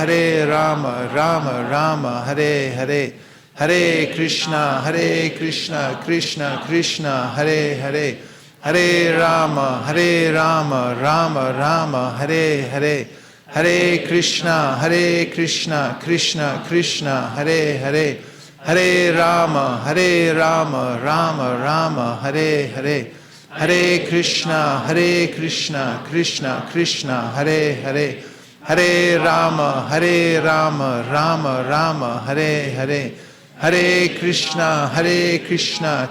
Rama Rama, Hare Hare, Hare Krishna, Krishna Krishna, Hare Hare, Hare Rama, Rama Rama, Hare Hare, Hare Krishna, Krishna Krishna, Hare Hare, Hare Rama, Rama Rama, Hare Hare, Hare Krishna, Krishna Krishna, Hare Hare, Hare Rama, Rama Rama, Hare Hare, Hare Krishna,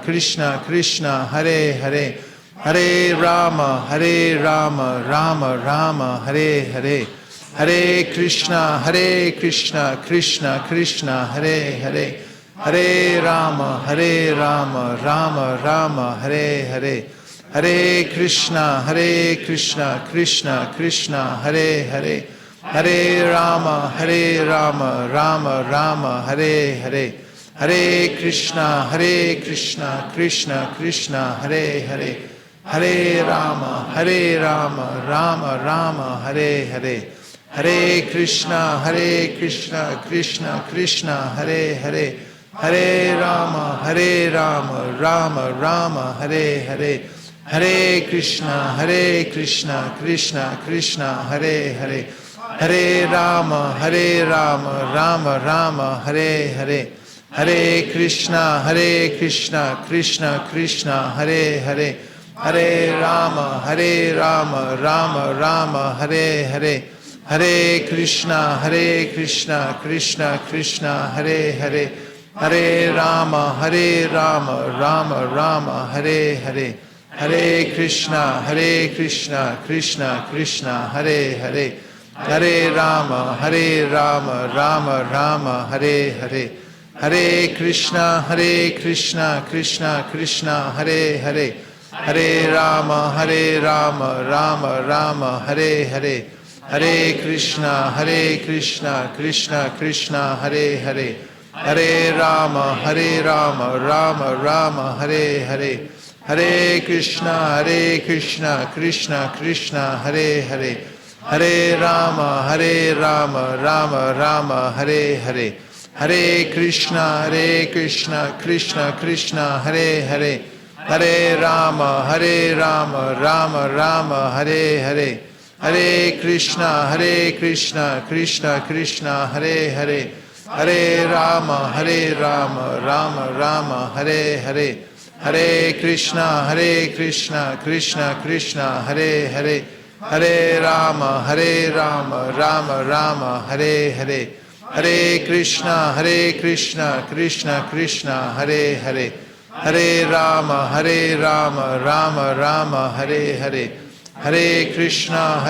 Krishna Krishna, Hare Hare, Hare Rama, Rama Rama, Hare Hare, Hare Krishna, Krishna Krishna, Hare Hare, Hare Rama, Rama Rama, Hare Hare, Hare Krishna, Krishna Krishna, Hare Hare, Hare Rama, Rama Rama, Hare Hare, Hare Krishna, Krishna Krishna, Hare Hare, Hare Rama, Rama Rama, Hare Hare, Hare Krishna, Krishna Krishna, Hare Hare, Hare Rama, Rama Rama, Hare Hare, Hare Krishna, Krishna Krishna, Hare Hare, Hare Rama, Rama Rama, Hare Hare, Hare Krishna, Krishna Krishna, Hare Hare, Hare Rama, Rama Rama, Hare Hare, Hare Krishna, Krishna Krishna, Hare Hare, Hare Rama, Rama Rama, Hare Hare, Hare Krishna, Krishna Krishna, Hare Hare, Hare Rama, Rama Rama, Hare Hare, Hare Krishna, Krishna Krishna, Hare Hare, Hare Rama, Rama Rama, Hare Hare, Hare Krishna, Krishna Krishna, Hare Hare, Hare Rama, Rama Rama, Hare Hare, Hare Krishna, Krishna Krishna, Hare Hare, Hare Rama, Rama Rama, Hare Hare, Hare Krishna, Krishna Krishna, Hare Hare, Hare Rama, Rama Rama, Hare Hare. Hare Krishna, Krishna Krishna, Hare Hare. Hare Rama, Rama Rama, Hare Hare. Hare Krishna, Krishna Krishna, Hare Hare. Hare Rama, Rama Rama, Hare Hare. Hare Krishna, Krishna Krishna, Hare Hare. Hare Rama, Rama Rama, Hare Hare. Hare Krishna,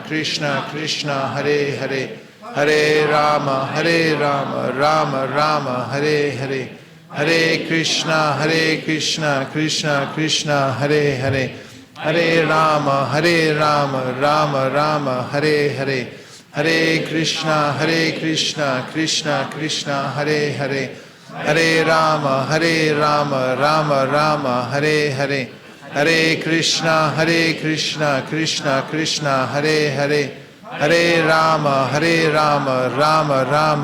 Krishna Krishna, Hare Hare. Hare Rama, Rama Rama, Hare Hare. Hare Krishna, Krishna Krishna, Hare Hare. Hare Rama, Rama Rama, Hare Hare. Hare Krishna, Krishna Krishna, Hare Hare. Hare Rama, Rama Rama, Hare Hare. Hare Krishna, Krishna Krishna, Hare Hare. Hare Rama,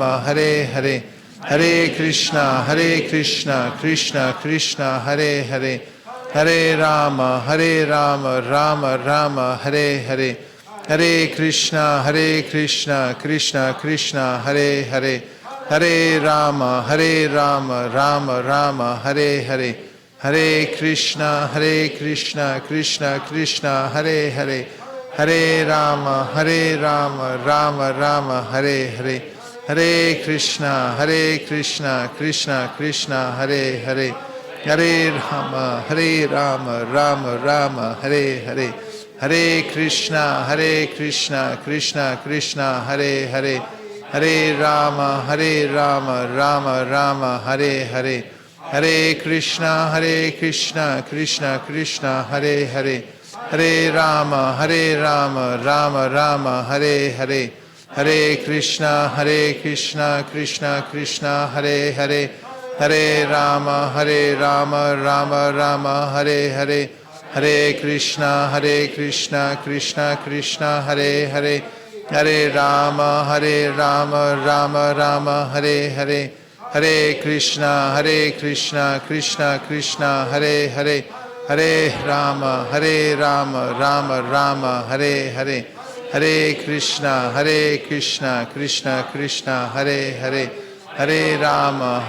Rama Rama, Hare Hare. Hare Krishna, Krishna Krishna, Hare Hare. Hare Rama, Rama Rama, Hare Hare. Hare Krishna, Krishna Krishna, Hare Hare. Hare Rama, Rama Rama, Hare Hare. Hare Krishna, Krishna Krishna, Hare Hare. Hare Rama, Rama Rama, Hare Hare. Hare Krishna, Krishna Krishna, Hare Hare. Hare Rama, Rama Rama, Hare Hare. Hare Krishna, Krishna Krishna, Hare Hare. Hare Rama, Rama Rama, Hare Hare. Hare Krishna, Krishna Krishna, Hare Hare. Hare Rama, Rama Rama, Hare Hare. Hare Krishna, Krishna Krishna, Hare Hare. Hare Rama, Rama Rama, Hare Hare. Hare Krishna, Krishna Krishna, Hare Hare. Hare Rama, Rama Rama, Hare Hare. Hare Krishna, Krishna Krishna, Hare Hare. Hare Rama, Rama Rama, Hare Hare. Hare Krishna, Krishna Krishna, Hare Hare. Hare Rama, Rama Rama, Hare Hare. Hare Krishna, Krishna Krishna, Hare Hare. Hare Rama,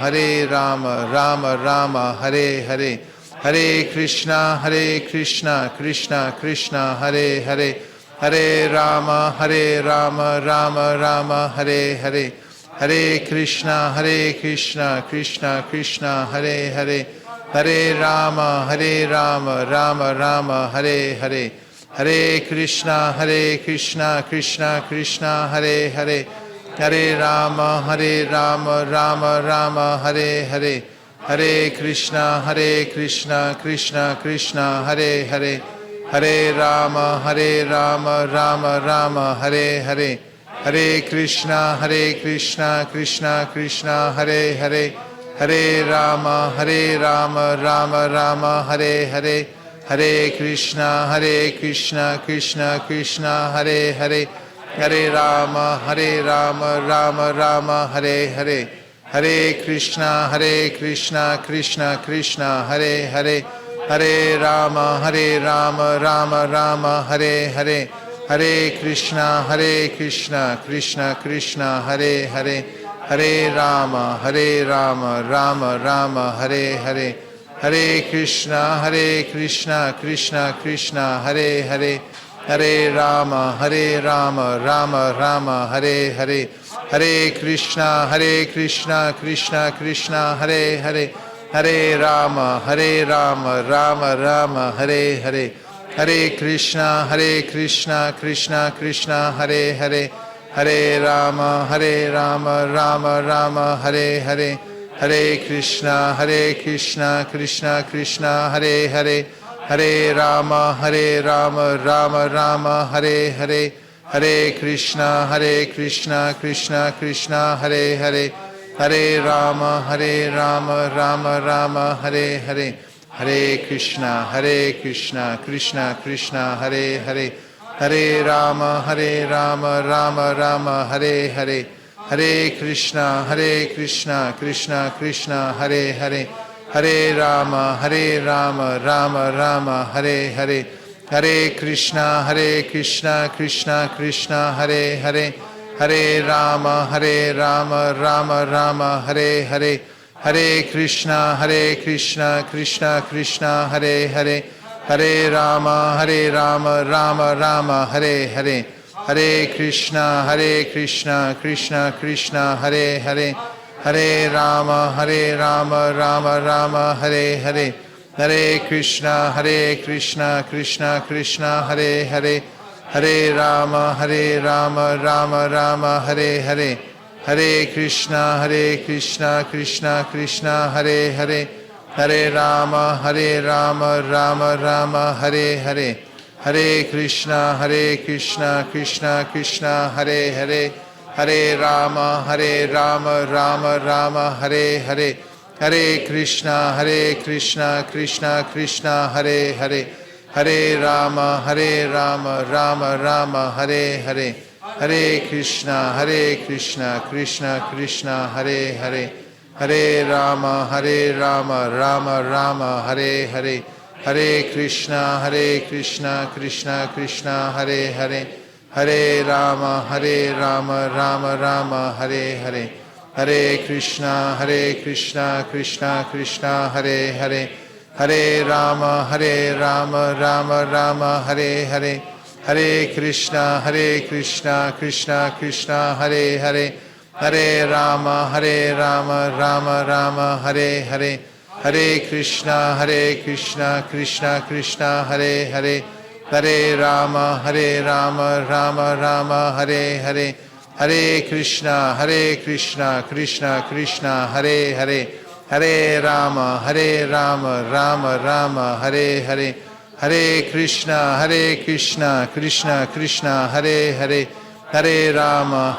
Rama Rama, Hare Hare. Hare Krishna, Krishna Krishna, Hare Hare. Hare Rama, Rama Rama, Hare Hare. Hare Krishna, Krishna Krishna, Hare Hare. Hare Rama, Rama Rama, Hare Hare. Hare Krishna, Krishna Krishna, Hare Hare. Hare Rama, Rama Rama, Hare Hare. Hare Krishna, Krishna Krishna, Hare Hare. Hare Rama, Rama Rama, Hare Hare. Hare Krishna, Krishna Krishna, Hare Hare. Hare Rama, Rama Rama, Hare Hare. Hare Krishna, Krishna Krishna, Hare Hare. Hare Rama, Rama Rama, Hare Hare. Hare Krishna, Krishna Krishna, Hare Hare. Hare Rama, Rama Rama, Hare Hare. Hare Krishna, Krishna Krishna, Hare Hare. Hare Rama, Rama Rama, Hare Hare. Hare Krishna, Krishna Krishna, Hare Hare. Hare Rama, Rama Rama, Hare Hare. Hare Krishna, Krishna Krishna, Hare Hare. Hare Rama, Rama Rama, Hare Hare. Hare Krishna, Krishna Krishna, Hare Hare. Hare Rama, Rama Rama, Hare Hare. Hare Krishna, Krishna Krishna, Hare Hare. Hare Rama, Rama Rama, Hare Hare. Hare Krishna, Krishna Krishna, Hare Hare. Hare Rama, Rama Rama, Hare Hare. Hare Krishna, Krishna Krishna, Hare Hare. Hare Rama, Rama Rama, Hare Hare, Hare Krishna, Krishna Krishna, Hare Hare, Hare Rama, Rama Rama, Hare Hare, Hare Krishna, Krishna Krishna, Hare Hare, Hare Rama, Rama Rama, Hare Hare, Hare Krishna, Krishna Krishna, Hare Hare, Hare Rama, Rama Rama, Hare Hare, Hare Krishna, Krishna Krishna, Hare Hare, Hare Rama, Rama Rama, Hare Hare, Hare Krishna, Krishna, Hare Hare, Hare Rama, Rama Rama, Hare Hare, Hare Krishna, Krishna, Hare Hare, Hare Rama, Rama Rama, Hare Hare, Hare Krishna, Krishna, Hare Hare, Hare Rama, Rama Rama, Hare Hare, Hare Krishna, Krishna, Hare Hare, Hare Rama, Rama Rama, Hare Hare, Hare Krishna, Krishna, Hare Hare, Hare Rama, Rama Rama, Hare Hare, Hare Krishna, Krishna, Hare Hare, Hare Rama, Rama Rama, Hare Hare, Hare Krishna, Krishna, Hare Hare, Hare Rama, Rama Rama, Hare Hare, Hare Krishna, Krishna, Hare Hare, Hare Rama, Rama Rama, Hare Hare, Hare Krishna, Krishna, Hare Hare, Hare Rama, Rama Rama, Hare Hare, Hare Krishna, Krishna, Hare Hare, Hare Rama, Rama Rama, Hare Hare, Hare Krishna, Krishna, Hare Hare, Hare Rama,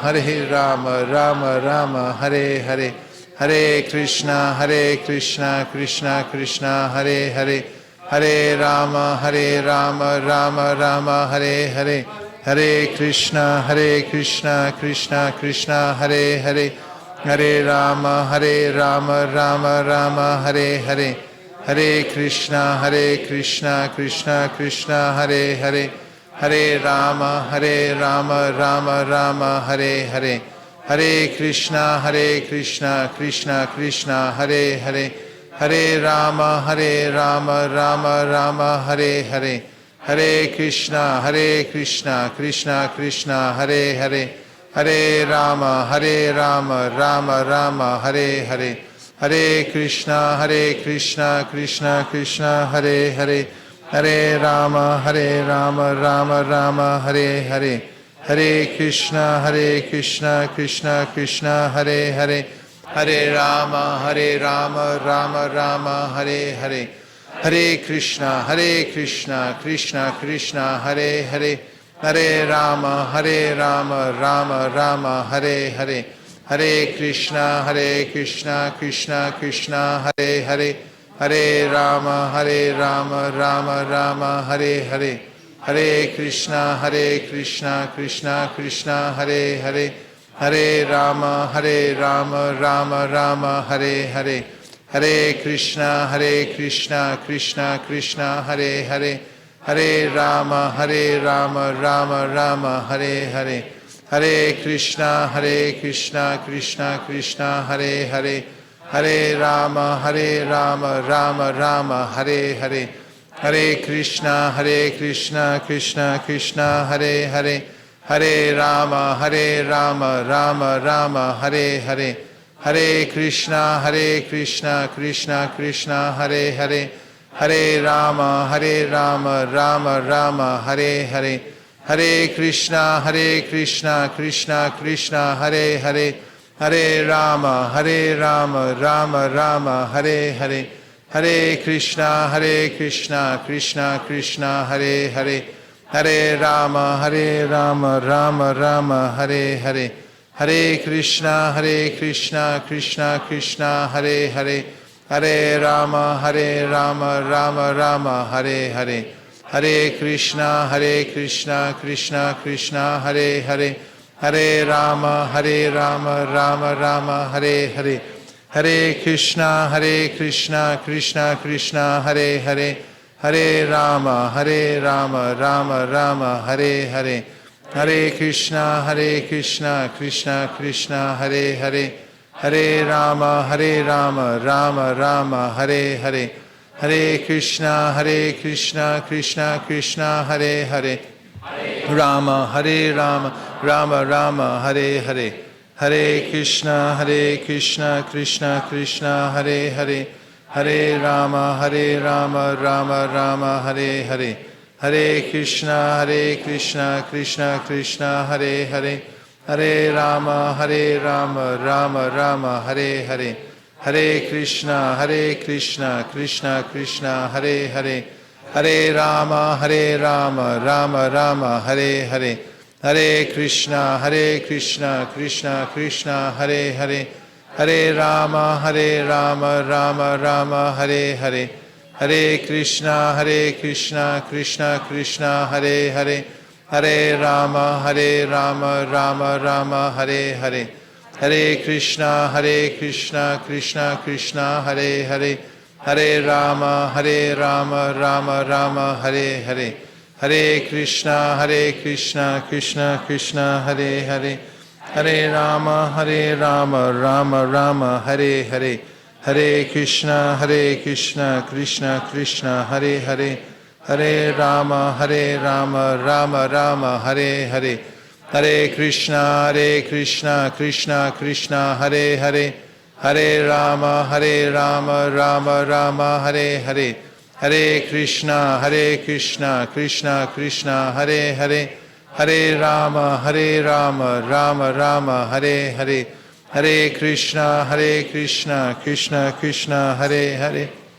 Rama Rama, Hare Hare, Hare Krishna, Krishna, Hare Hare, Hare Rama, Rama Rama, Hare Hare, Hare Krishna, Krishna, Hare Hare, Hare Rama, Rama Rama, Hare Hare, Hare Krishna, Krishna, Hare Hare, Hare Rama, Rama Rama, Hare Hare, Hare Krishna, Krishna, Hare Hare, Hare Rama, Rama Rama, Hare Hare, Hare Krishna, Krishna, Hare Hare, Hare Rama, Rama Rama, Hare Hare, Hare Krishna, Krishna, Hare Hare, Hare Rama, Rama Rama, Hare Hare, Hare Krishna, Krishna, Hare Hare, Hare Rama, Rama Rama, Hare Hare, Hare Krishna, Krishna, Hare Hare, Hare Rama, Rama Rama, Hare Hare, Hare Krishna, Krishna, Hare Hare, Hare Rama, Rama Rama, Hare Hare, Hare Krishna, Krishna, Hare Hare, Hare Rama, Rama Rama, Hare Hare, Hare Krishna, Krishna, Hare Hare, Hare Rama, Rama Rama, Hare Hare, Hare Krishna, Krishna, Hare Hare, Hare Rama, Rama Rama, Hare Hare, Hare Krishna, Krishna, Hare Hare, Hare Rama, Rama Rama, Hare Hare, Hare Krishna, Krishna, Hare Hare, Hare Rama, Rama Rama, Hare Hare, Hare Krishna, Krishna, Hare Hare, Hare Rama, Rama Rama, Hare Hare, Hare Krishna, Krishna, Hare Hare, Hare Rama, Rama, Hare Hare, Hare Krishna, Krishna, Hare Hare, Hare Rama, Rama, Hare Hare, Hare Krishna, Krishna Krishna, Hare Hare, Hare Rama, Rama Rama, Hare Hare, Hare Krishna, Krishna Krishna, Hare Hare, Hare Rama, Rama Rama, Hare Hare, Hare Krishna, Krishna Krishna, Hare Hare, Rama, Rama Rama, Hare Hare, Hare Krishna, Krishna Krishna, Hare Hare, Hare Rama, Rama Rama, Hare Hare, Hare Krishna, Krishna Krishna, Hare Hare, Hare Rama, Rama Rama, Hare Hare, Hare Krishna, Krishna Krishna, Hare Hare, Hare Rama, Rama Rama, Hare Hare, Hare Krishna, Krishna Hare Hare, Hare Rama, Rama Rama, Hare Hare, Hare Krishna, Krishna Hare Hare, Hare Rama, Rama Rama, Hare Hare, Hare Krishna, Krishna Hare Hare, Hare Rama, Rama Rama, Hare Hare, Hare Krishna, Krishna Hare Hare, Hare Rama, Rama Rama, Hare Hare, Hare Krishna, Krishna Hare Hare, Hare Rama, Rama Rama, Hare Hare, Hare Krishna, Krishna Hare Hare, Hare Rama, Rama Rama, Hare Hare, Hare Krishna, Krishna Hare Hare, Hare Rama, Rama Rama, Hare Hare, Hare Krishna, Krishna Hare Hare, Rama, Rama Rama, Hare Hare, Hare Krishna, Krishna Hare Hare,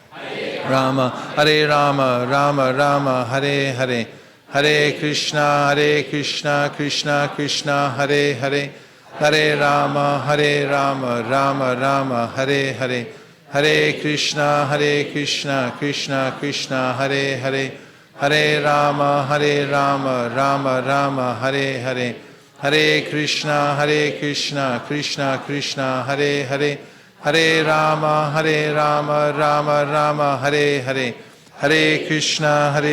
Hare Rama, Rama Rama, Hare Hare, Hare Krishna, Krishna Hare Hare, Hare Rama, Rama Rama, Hare Hare, Hare Krishna, Krishna Hare Hare, Hare Rama, Rama Rama, Hare Hare, Hare Krishna, Krishna Hare Hare, Hare Rama, Rama Rama, Hare Hare, Hare Krishna,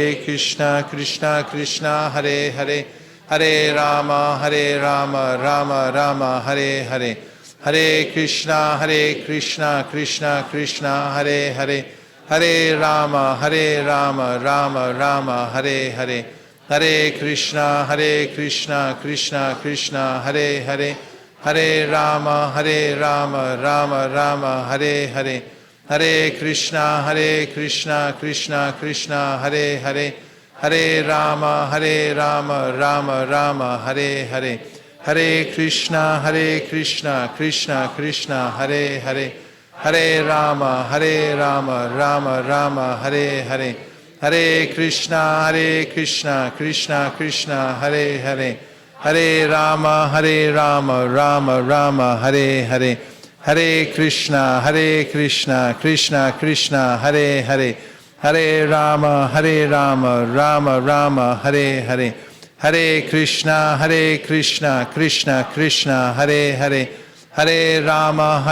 Krishna Hare Hare, Hare Rama, Rama Rama, Hare Hare, Hare Krishna, Krishna Hare Hare, Hare Rama, Rama Rama, Hare Hare, Hare Krishna, Krishna Hare Hare, Hare Rama, Rama Rama, Hare Hare, Hare Krishna, Krishna Hare Hare, Hare Rama, Rama Rama, Hare Hare, Hare Krishna, Krishna Hare Hare, Hare Rama, Rama Rama, Hare Hare, Hare Krishna, Krishna Hare Hare, Hare Rama, Rama Rama, Hare Hare, Hare Krishna, Krishna Hare Hare, Hare Rama,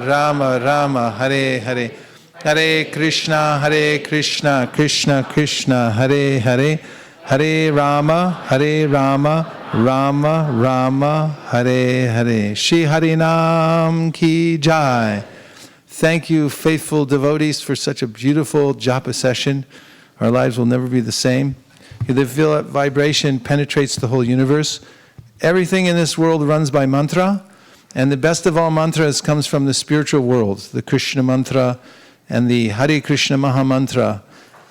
Rama Rama, Hare Hare, Hare Krishna, Krishna Hare Hare, Hare Rama, Rama Rama, Hare Hare. Shri Harinam Ki Jai. Thank you, faithful devotees, for such a beautiful japa session. Our lives will never be the same. You feel that vibration penetrates the whole universe. Everything in this world runs by mantra, and the best of all mantras comes from the spiritual world, the Krishna mantra and the Hare Krishna Maha Mantra.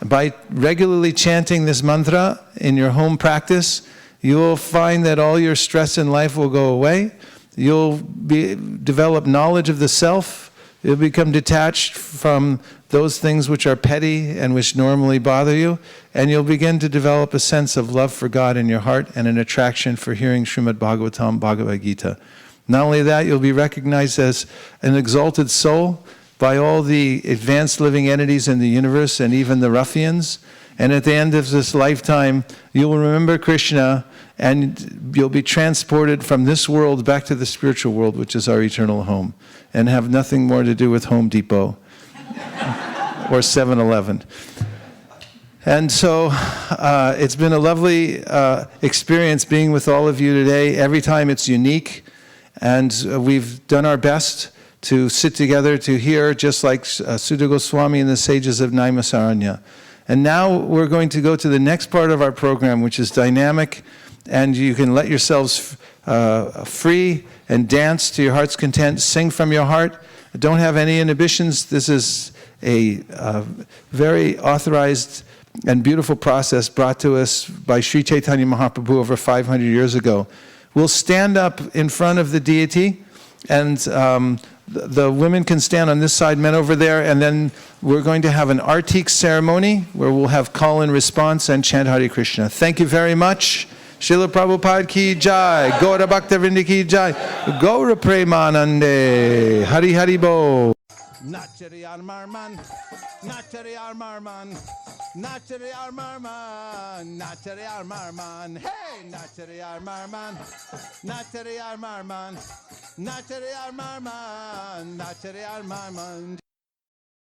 By regularly chanting this mantra in your home practice, you will find that all your stress in life will go away. You'll develop knowledge of the self. You'll become detached from those things which are petty and which normally bother you, and you'll begin to develop a sense of love for God in your heart and an attraction for hearing Srimad Bhagavatam, Bhagavad Gita. Not only that, you'll be recognized as an exalted soul by all the advanced living entities in the universe and even the ruffians, And at the end of this lifetime, you'll remember Krishna, and you'll be transported from this world back to the spiritual world, which is our eternal home, and have nothing more to do with Home Depot or 7-Eleven. And so it's been a lovely experience being with all of you today. Every time it's unique, and we've done our best to sit together to hear, just like Sudha Goswami and the sages of Naimisaranya. And now we're going to go to the next part of our program, which is dynamic, and you can let yourselves free and dance to your heart's content, sing from your heart. Don't have any inhibitions. This is a very authorized and beautiful process brought to us by Sri Chaitanya Mahaprabhu over 500 years ago. We'll stand up in front of the deity, and the women can stand on this side, men over there, and then we're going to have an Artik ceremony where we'll have call and response and chant Hare Krishna. Thank you very much. Srila Prabhupada ki jai, Gaura Bhakta-vrinda ki jai, Gaura Premanande, Hari Hari Bo. Nachari Armarman, Nachari Armarman, Nachari Armarman, Nachari Armarman, hey, Nachari Armarman, Nachari Armarman, Nachari Armarman, Nachari Armarman.